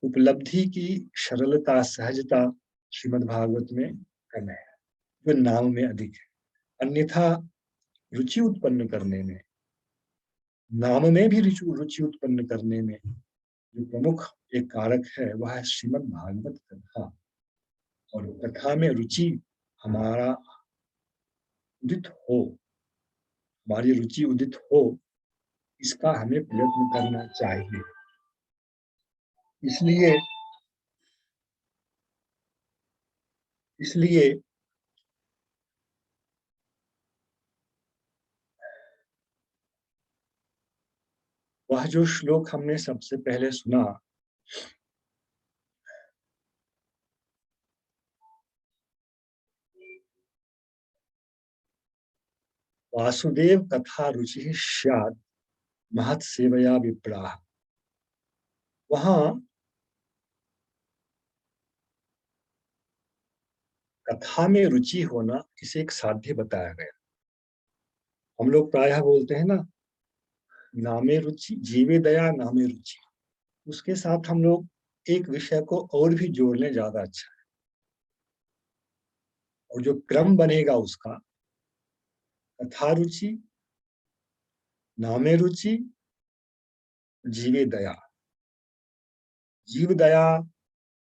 उपलब्धि की सरलता, सहजता श्रीमद् भागवत में कम है, जो नाम में अधिक है। अन्यथा रुचि उत्पन्न करने में नाम में भी रुचि उत्पन्न करने में जो प्रमुख एक कारक है वह है श्रीमद् भागवत कथा। और कथा में रुचि हमारा उदित हो, हमारी रुचि उदित हो, इसका हमें प्रयत्न करना चाहिए। इसलिए इसलिए वह जो श्लोक हमने सबसे पहले सुना, वासुदेव कथा रुचि स्यात् महत् सेवया विप्राः, वहां कथा में रुचि होना इसे एक साध्य बताया गया। हम लोग प्रायः बोलते हैं ना, नामे रुचि जीवे दया नामे रुचि, उसके साथ हम लोग एक विषय को और भी जोड़ लें ज्यादा अच्छा है। और जो क्रम बनेगा उसका, कथा रुचि, नामे रुचि, जीवे दया। जीव दया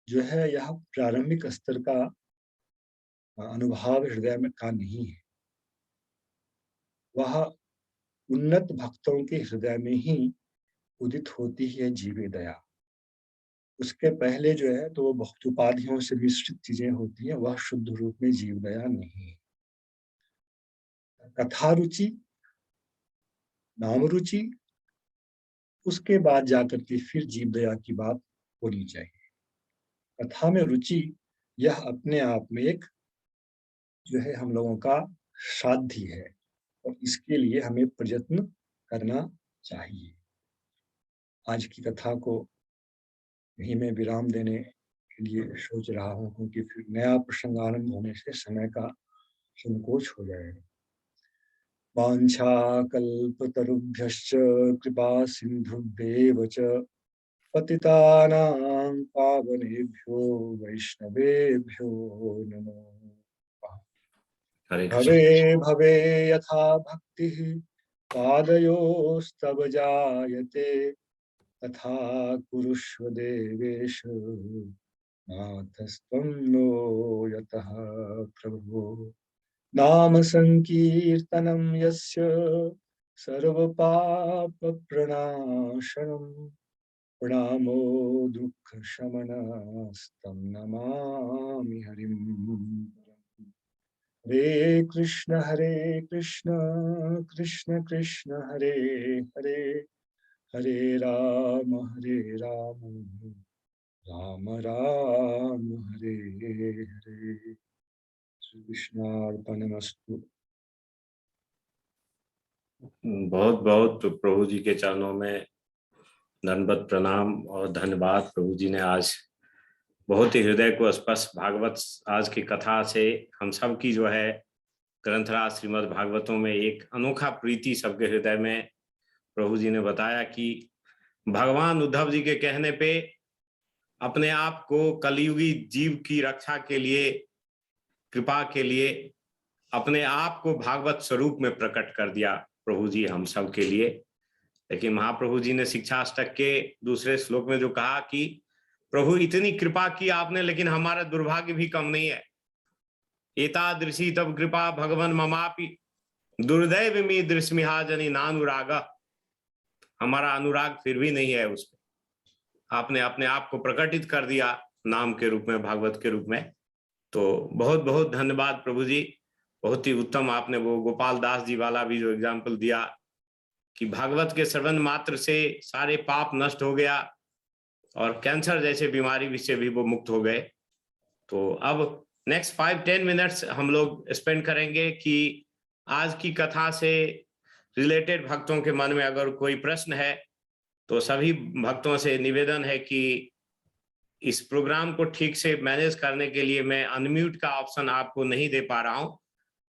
जो है यह प्रारंभिक स्तर का अनुभव हृदय में का नहीं है, वह उन्नत भक्तों के हृदय में ही उदित होती है जीवे दया। उसके पहले जो है तो वो बहुत उपाधियों से मिश्रित चीजें होती हैं, वह शुद्ध रूप में जीव दया नहीं है। कथा रुचि, नाम रुचि, उसके बाद जाकर के फिर जीव दया की बात होनी चाहिए। कथा में रुचि यह अपने आप में एक जो है हम लोगों का साध्य है, और इसके लिए हमें प्रयत्न करना चाहिए। आज की कथा को यहीं मैं विराम देने के लिए सोच रहा हूँ, क्योंकि फिर नया प्रसंग आरंभ होने से समय का संकोच हो जाएगा। वाञ्छाकल्पतरुभ्यश्च कृपा सिन्धुभ्येव च पतितानां पावनेभ्यो वैष्णवेभ्यो नमो नमः। हरे कृष्ण। भवे भवे यथा भक्तिः पादयोस्तव जायते, तथा कुरुष्व देवेश नाथस्त्वं नो यतः प्रभो। नाम संकीर्तनं यस्य सर्वपापप्रणाशनं, प्रणामो दुःखशमनस्तं नमामि हरिं। हरे कृष्ण कृष्ण कृष्ण हरे हरे, हरे राम राम राम हरे हरे। श्री कृष्णार्पणमस्तु। बहुत बहुत प्रभु जी के चरणों में दंडवत प्रणाम और धन्यवाद। प्रभु जी ने आज बहुत ही हृदय को स्पर्श भागवत आज की कथा से हम सब की जो है ग्रंथराज श्रीमद् भागवतों में एक अनोखा प्रीति सबके हृदय में प्रभु जी ने बताया कि भगवान उद्धव जी के कहने पे अपने आप को कलयुगी जीव की रक्षा के लिए, कृपा के लिए अपने आप को भागवत स्वरूप में प्रकट कर दिया प्रभु जी हम सब के लिए। लेकिन महाप्रभु जी ने शिक्षाष्टक के दूसरे श्लोक में जो कहा कि प्रभु इतनी कृपा की आपने, लेकिन हमारा दुर्भाग्य भी कम नहीं है। एतादृशी तब कृपा भगवन ममापि दुर्दैव में दृश्मिहाजनी नानुराग, हमारा अनुराग फिर भी नहीं है उसमें। आपने अपने आप को प्रकटित कर दिया नाम के रूप में, भागवत के रूप में। तो बहुत बहुत धन्यवाद प्रभु जी। बहुत ही उत्तम आपने वो गोपाल दास जी वाला भी जो एग्जाम्पल दिया कि भागवत के श्रवण मात्र से सारे पाप नष्ट हो गया और कैंसर जैसे बीमारी से भी वो मुक्त हो गए। तो अब नेक्स्ट 5-10 मिनट्स हम लोग स्पेंड करेंगे कि आज की कथा से रिलेटेड भक्तों के मन में अगर कोई प्रश्न है तो सभी भक्तों से निवेदन है कि इस प्रोग्राम को ठीक से मैनेज करने के लिए मैं अनम्यूट का ऑप्शन आपको नहीं दे पा रहा हूं,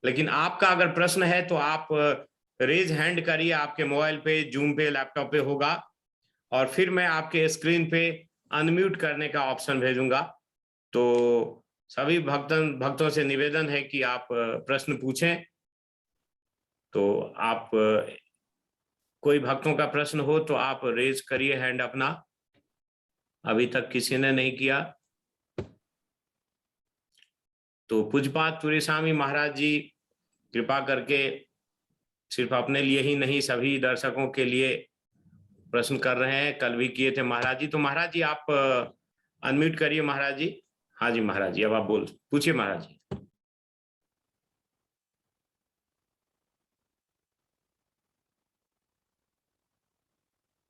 लेकिन आपका अगर प्रश्न है तो आप रेज हैंड करिए, आपके मोबाइल पे, जूम पे, लैपटॉप पे होगा और फिर मैं आपके स्क्रीन पे अनम्यूट करने का ऑप्शन भेजूंगा। तो सभी भक्तों से निवेदन है कि आप प्रश्न पूछें। तो आप कोई भक्तों का प्रश्न हो तो आप रेज करिए हैंड अपना। अभी तक किसी ने नहीं किया। तो पूज्यपाद तुरी स्वामी महाराज जी कृपा करके सिर्फ अपने लिए ही नहीं सभी दर्शकों के लिए प्रश्न कर रहे हैं। कल भी किए थे महाराज जी। तो महाराज जी आप अनम्यूट करिए महाराज जी। हाँ जी महाराज जी, अब आप बोल पूछिए महाराज जी।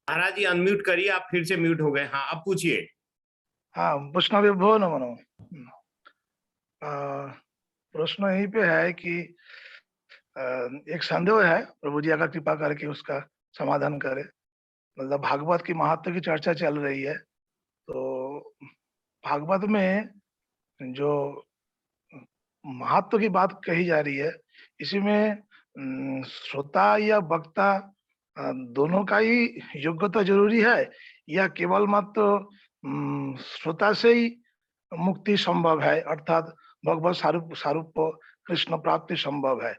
महाराज जी अनम्यूट करिए, आप फिर से म्यूट हो गए। हाँ अब पूछिए। हाँ, वैष्णव भो नमो नमो। प्रश्न यहीं पे है कि एक संदेह है, प्रभु जी अगर कृपा करके उसका समाधान करे। मतलब भागवत की महत्व की चर्चा चल रही है, तो भागवत में जो महत्व की बात कही जा रही है, इसी में श्रोता या वक्ता दोनों का ही योग्यता जरूरी है, या केवल मात्र श्रोता से ही मुक्ति संभव है, अर्थात भगवत स्वरूप कृष्ण प्राप्ति संभव है?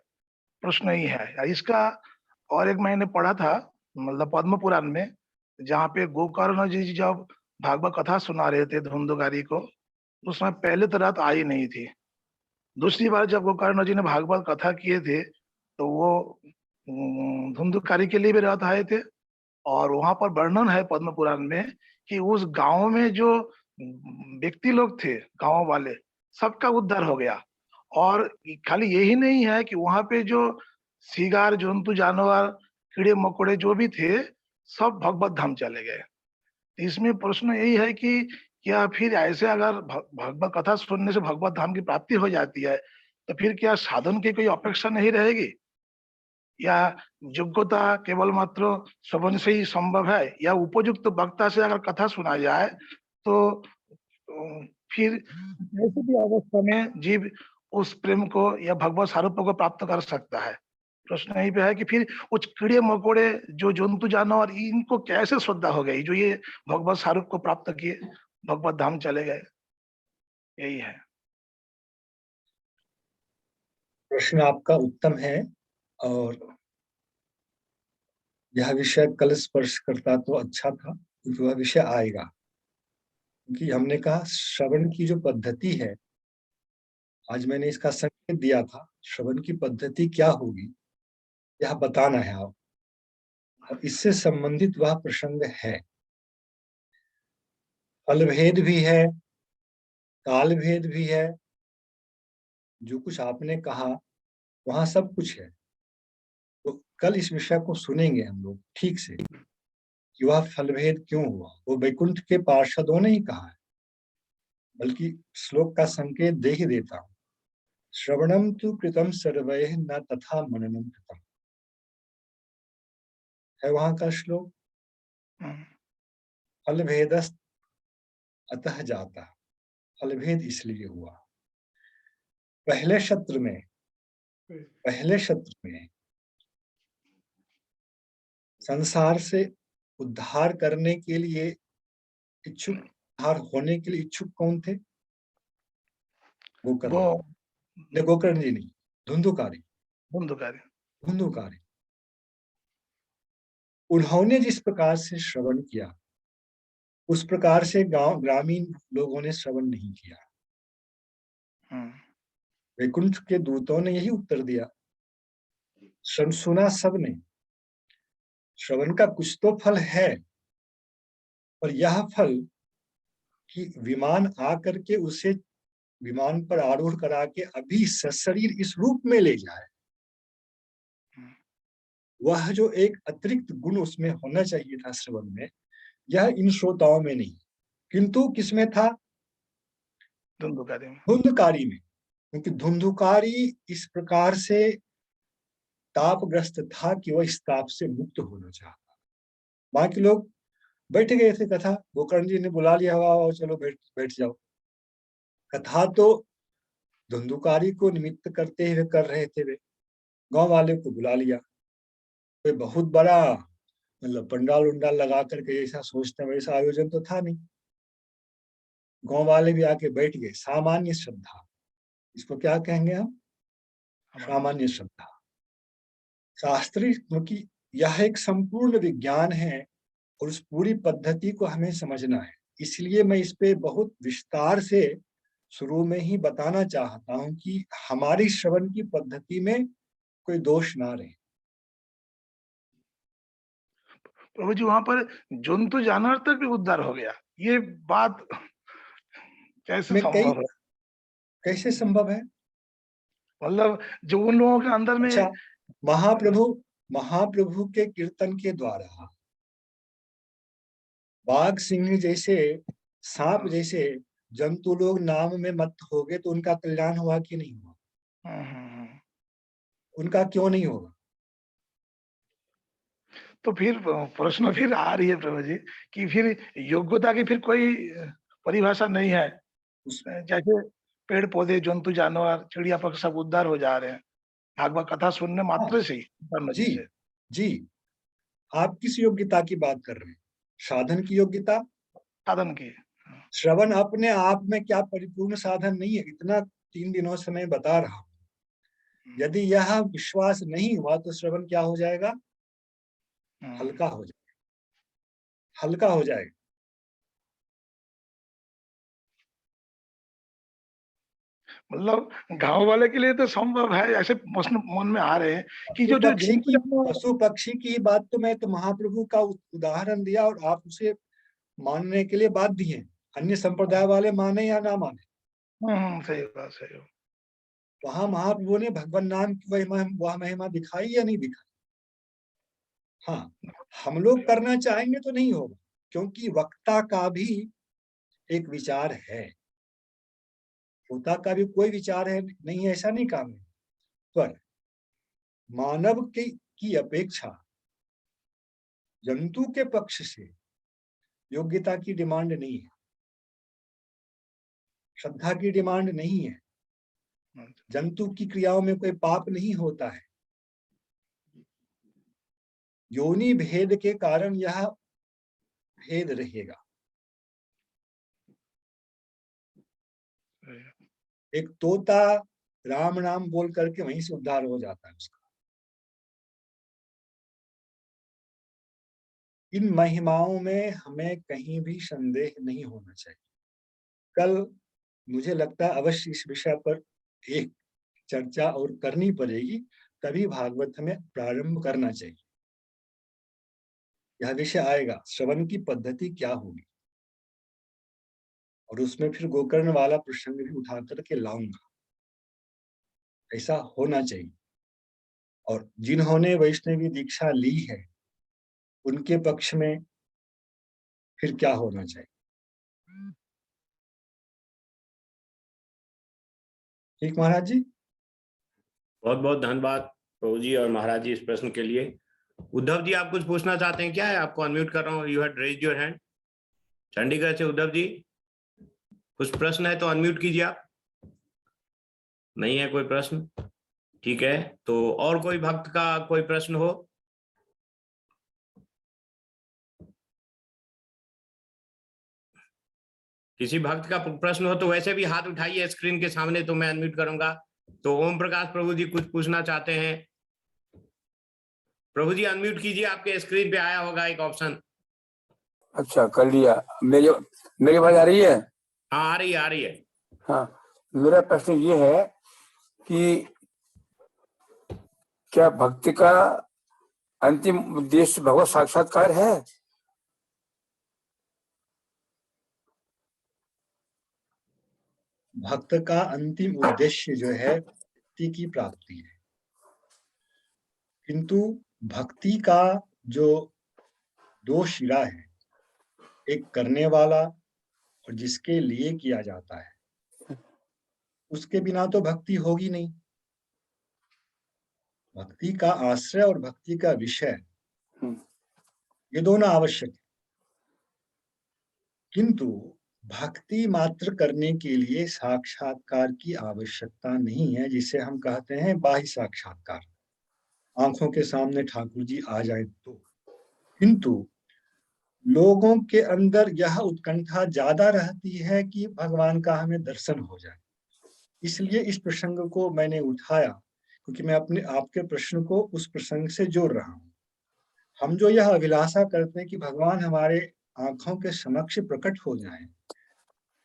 प्रश्न ही है इसका। और एक मैंने पढ़ा था, मतलब पद्म पुराण में, जहाँ पे गोकर्ण जी जब भागवत कथा सुना रहे थे धुंधुकारी को, उसमें पहले तो रात आई नहीं थी। दूसरी बार जब गोकर्ण जी ने भागवत कथा किए थे, तो वो धुंधुकारी के लिए भी रात आए थे। और वहां पर वर्णन है पद्म पुराण में कि उस गांव में जो व्यक्ति लोग थे, गांव वाले, सबका उद्धार हो गया। और खाली यही नहीं है कि वहां पे जो शिकार जंतु जानवर कीड़े मकोड़े जो भी थे, सब भगवत धाम चले गए। इसमें प्रश्न यही है कि क्या फिर ऐसे अगर भगवत कथा सुनने से भगवत धाम की प्राप्ति हो जाती है, तो फिर क्या साधन की कोई अपेक्षा नहीं रहेगी, या योग्यता केवल मात्र श्रवण से ही संभव है, या उपयुक्त वक्ता से अगर कथा सुना जाए तो फिर ऐसी भी अवस्था में जीव उस प्रेम को या भगवत स्वरूप को प्राप्त कर सकता है? प्रश्न यही पे है कि फिर कुछ कीड़े मकोड़े जो जंतु जानवर, इनको कैसे श्रद्धा हो गई जो ये भगवत स्वरूप को प्राप्त किए, भगवत धाम चले गए? यही है प्रश्न आपका उत्तम है, और यह विषय कल स्पर्श करता तो अच्छा था, क्योंकि वह विषय आएगा। क्योंकि हमने कहा श्रवण की जो पद्धति है, आज मैंने इसका संकेत दिया था, श्रवण की पद्धति क्या होगी यह बताना है आप, और इससे संबंधित वह प्रसंग है। फल भेद भी है, काल भेद भी है, जो कुछ आपने कहा वहां सब कुछ है। तो कल इस विषय को सुनेंगे हम लोग ठीक से, कि वह फल भेद क्यों हुआ। वो वैकुंठ के पार्षदों ने ही कहा है, बल्कि श्लोक का संकेत दे ही देता हूं। श्रवणम तु कृतम सर्वैः न तथा मननम कृतम, है वहां का श्लोक। फल भेदस्त अतः जाता, फल भेद इसलिए हुआ। पहले शत्रु में संसार से उद्धार करने के लिए इच्छुक, उद्धार होने के लिए इच्छुक कौन थे? गोकर्ण जी नहीं, धुंधुकारी। उन्होंने जिस प्रकार से श्रवण किया, उस प्रकार से गांव ग्रामीण लोगों ने श्रवण नहीं किया। वैकुंठ के दूतों ने यही उत्तर दिया। सुना सबने, श्रवण का कुछ तो फल है, और यह फल कि विमान आकर के उसे विमान पर आरूढ़ करा के अभी सशरीर इस रूप में ले जाए, वह जो एक अतिरिक्त गुण उसमें होना चाहिए था श्रवण में, यह इन श्रोताओं में नहीं, किंतु किसमें था? धुंधुकारी में। क्योंकि धुंधुकारी इस प्रकार से तापग्रस्त था कि वह इस ताप से मुक्त होना चाहता। बाकी लोग बैठ गए थे कथा, गोकर्ण जी ने बुला लिया, हुआ चलो बैठ जाओ। कथा तो धुंधुकारी को निमित्त करते हुए कर रहे थे, वे गांव वाले को बुला लिया। कोई बहुत बड़ा मतलब पंडाल उंडाल लगा करके ऐसा सोचते वैसा आयोजन तो था नहीं। गांव वाले भी आके बैठ गए। सामान्य श्रद्धा, इसको क्या कहेंगे हम? सामान्य श्रद्धा। शास्त्रीय, क्योंकि यह एक संपूर्ण विज्ञान है और उस पूरी पद्धति को हमें समझना है। इसलिए मैं इस पे बहुत विस्तार से शुरू में ही बताना चाहता हूं कि हमारी श्रवण की पद्धति में कोई दोष ना रहे। प्रभु जी, वहां पर जंतु जानवर तक भी उद्धार हो गया, ये बात कैसे में कई संभव है? कैसे संभव है? मतलब जो उन लोगों के अंदर में अच्छा, महाप्रभु के कीर्तन के द्वारा बाघ, सिंह जैसे, सांप जैसे जंतु लोग नाम में मत हो गए तो उनका कल्याण हुआ कि नहीं हुआ? उनका क्यों नहीं होगा? तो फिर प्रश्न फिर आ रही है प्रभु जी कि फिर योग्यता की फिर कोई परिभाषा नहीं है। जैसे पेड़ पौधे, जंतु जानवर, चिड़िया पक्षी सब उद्धार हो जा रहे हैं भागवत कथा सुनने मात्र से ही, जी से। जी, आप किस योग्यता की बात कर रहे हैं? साधन की योग्यता? साधन की। श्रवण अपने आप में क्या परिपूर्ण साधन नहीं है? इतना 3 दिनों से मैं बता रहा हूं। यदि यह विश्वास नहीं हुआ तो श्रवण क्या हो जाएगा? हल्का हो जाएगा, हल्का हो जाएगा। मतलब गांव वाले के लिए तो संभव है, ऐसे प्रश्न मन में आ रहे हैं कि जो पशु पक्षी की बात तो मैं तो महाप्रभु का उदाहरण दिया और आप उसे मानने के लिए बाध्य हैं। अन्य संप्रदाय वाले माने या ना माने, सही बात, सही बात। वहां महाप्रभु ने भगवान नाम की वह महिमा दिखाई या नहीं दिखाई? हाँ, हम लोग करना चाहेंगे तो नहीं होगा, क्योंकि वक्ता का भी एक विचार है, होता का भी कोई विचार है नहीं, ऐसा नहीं काम है। पर मानव की अपेक्षा जंतु के पक्ष से योग्यता की डिमांड नहीं है, श्रद्धा की डिमांड नहीं है। जंतु की क्रियाओं में कोई पाप नहीं होता है। योनि भेद के कारण यह भेद रहेगा। एक तोता राम नाम बोल करके वहीं से उद्धार हो जाता है उसका। इन महिमाओं में हमें कहीं भी संदेह नहीं होना चाहिए। कल मुझे लगता है अवश्य इस विषय पर एक चर्चा और करनी पड़ेगी, तभी भागवत में प्रारंभ करना चाहिए। यह विषय आएगा, श्रवण की पद्धति क्या होगी, और उसमें फिर गोकर्ण वाला प्रसंग भी उठा करके लाऊंगा। ऐसा होना चाहिए। और जिन्होंने वैष्णवी दीक्षा ली है उनके पक्ष में फिर क्या होना चाहिए? ठीक महाराज जी, बहुत बहुत धन्यवाद प्रभु जी और महाराज जी इस प्रश्न के लिए। उद्धव जी, आप कुछ पूछना चाहते हैं क्या? है आपको अनम्यूट कर रहा हूँ, you had raised your hand. Chandigarh से उद्धव जी, कुछ प्रश्न है तो अनम्यूट कीजिए आप। नहीं है कोई प्रश्न? ठीक है, तो और कोई भक्त का कोई प्रश्न हो? किसी भक्त का प्रश्न हो तो वैसे भी हाथ उठाइए स्क्रीन के सामने, तो मैं अनम्यूट करूंगा। तो ओम प्रकाश प्रभु जी कुछ पूछना चाहते हैं। प्रभु जी अनम्यूट कीजिए, आपके स्क्रीन पे आया होगा एक ऑप्शन। अच्छा, कर लिया। मेरी आवाज आ रही है? हाँ, आ रही है, आ रही है। हाँ, मेरा प्रश्न ये है कि क्या भक्ति का अंतिम उद्देश्य भगवत साक्षात्कार है? भक्त का अंतिम उद्देश्य जो है भक्ति की प्राप्ति है, किंतु भक्ति का जो दो शिरा है, एक करने वाला और जिसके लिए किया जाता है, उसके बिना तो भक्ति होगी नहीं। भक्ति का आश्रय और भक्ति का विषय, ये दोनों आवश्यक है। किंतु भक्ति मात्र करने के लिए साक्षात्कार की आवश्यकता नहीं है, जिसे हम कहते हैं बाह्य साक्षात्कार, आंखों के सामने ठाकुर जी आ जाए तो। किंतु लोगों के अंदर यह उत्कंठा ज्यादा रहती है कि भगवान का हमें दर्शन हो जाए। इसलिए इस प्रसंग को मैंने उठाया, क्योंकि मैं अपने आपके प्रश्न को उस प्रसंग से जोड़ रहा हूं। हम जो यह अभिलाषा करते हैं कि भगवान हमारे आंखों के समक्ष प्रकट हो जाएं,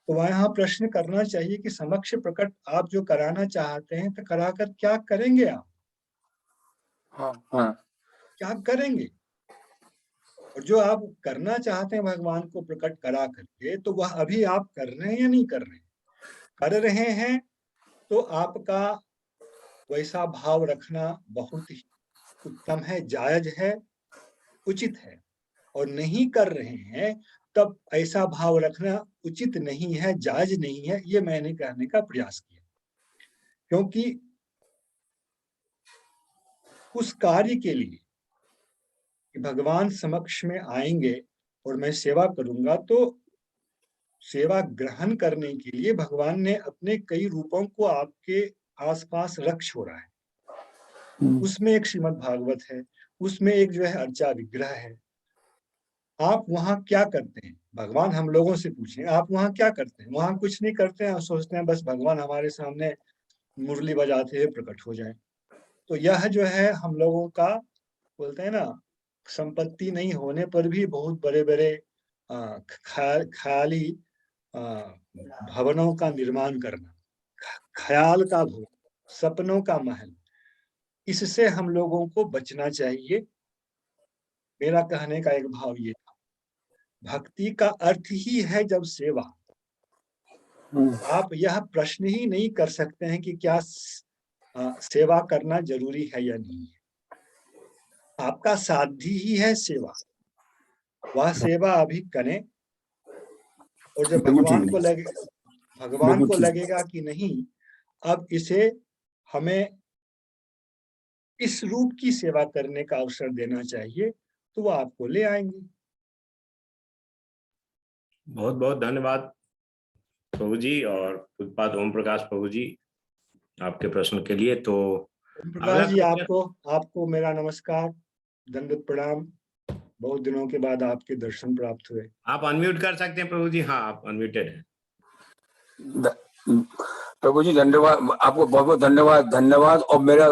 तो वह यहाँ प्रश्न करना चाहिए कि समक्ष प्रकट आप जो कराना चाहते हैं तो कराकर क्या करेंगे आप? हाँ हाँ क्या करेंगे? और जो आप करना चाहते हैं भगवान को प्रकट करा करके, तो वह अभी आप कर रहे हैं या नहीं कर रहे हैं? कर रहे हैं तो आपका वैसा भाव रखना बहुत ही उत्तम है, जायज है, उचित है। और नहीं कर रहे हैं तब ऐसा भाव रखना उचित नहीं है, जायज नहीं है, ये मैंने कहने का प्रयास किया। क्योंकि उस कार्य के लिए कि भगवान समक्ष में आएंगे और मैं सेवा करूंगा, तो सेवा ग्रहण करने के लिए भगवान ने अपने कई रूपों को आपके आसपास रख छोड़ा है। उसमें एक श्रीमद् भागवत है, उसमें एक जो है अर्चा विग्रह है। आप वहां क्या करते हैं? भगवान हम लोगों से पूछें, आप वहां क्या करते हैं? वहां कुछ नहीं करते हैं, सोचते हैं बस भगवान हमारे सामने मुरली बजाते हुए प्रकट हो जाए। तो यह जो है हम लोगों का, बोलते हैं ना, संपत्ति नहीं होने पर भी बहुत बड़े बड़े ख्याली भवनों का निर्माण करना, ख्याल का भवन, सपनों का महल, इससे हम लोगों को बचना चाहिए। मेरा कहने का एक भाव ये था, भक्ति का अर्थ ही है जब सेवा। आप यह प्रश्न ही नहीं कर सकते हैं कि क्या सेवा करना जरूरी है या नहीं है। आपका साध्य ही है सेवा, वह सेवा अभी करें। और जब भगवान को लगेगा कि नहीं, अब इसे हमें इस रूप की सेवा करने का अवसर देना चाहिए, तो वो आपको ले आएंगे। बहुत बहुत धन्यवाद प्रभु जी और पूज्यपाद ओम प्रकाश प्रभु जी आपके प्रश्न के लिए। तो ओम प्रकाश जी, आपको मेरा नमस्कार, दंडवत प्रणाम। बहुत दिनों के बाद आपके दर्शन प्राप्त हुए। आप अनम्यूट कर सकते हैं प्रभु जी। हाँ, आप अनम्यूटेड हैं। प्रभु जी धन्यवाद, आपको बहुत बहुत धन्यवाद और मेरा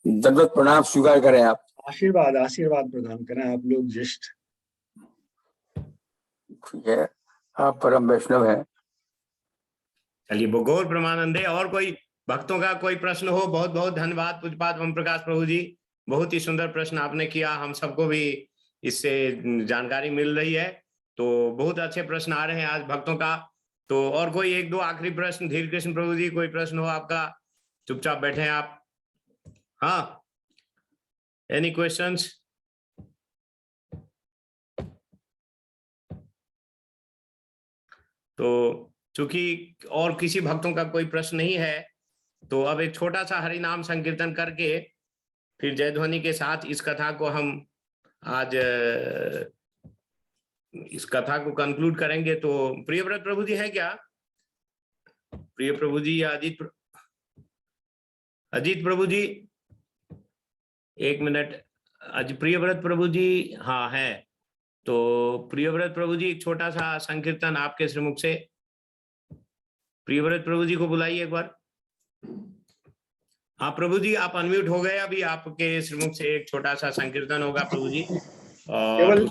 दंडवत प्रणाम स्वीकार करें। आप आशीर्वाद प्रदान करें, आप लोग ज्येष्ठ। ठीक है, आप परम वैष्णव हैं। चलिए, गौर प्रमानंदे। और कोई भक्तों का कोई प्रश्न हो? बहुत बहुत धन्यवाद पूज्यपाद ओम प्रकाश प्रभु जी, बहुत ही सुंदर प्रश्न आपने किया, हम सबको भी इससे जानकारी मिल रही है। तो बहुत अच्छे प्रश्न आ रहे हैं आज भक्तों का। तो और कोई एक दो आखिरी प्रश्न, धीर कृष्ण प्रभु जी, कोई प्रश्न हो आपका? चुपचाप बैठे हैं आप। हाँ, एनी क्वेश्चंस? तो चूंकि और किसी भक्तों का कोई प्रश्न नहीं है, तो अब एक छोटा सा हरि नाम संकीर्तन करके फिर जय ध्वनि के साथ इस कथा को हम आज इस कथा को कंक्लूड करेंगे। तो प्रियव्रत प्रभु जी है क्या? प्रिय प्रभु जी या अजीत प्रभु जी, एक मिनट। प्रियव्रत प्रभु जी हाँ है। तो प्रियव्रत प्रभु जी, एक छोटा सा संकीर्तन आपके श्रीमुख से। प्रियव्रत प्रभु जी को बुलाइए एक बार। हाँ प्रभु जी, आप अनम्यूट हो गए, अभी आपके श्रीमुख से एक छोटा सा संकीर्तन होगा प्रभु जी। और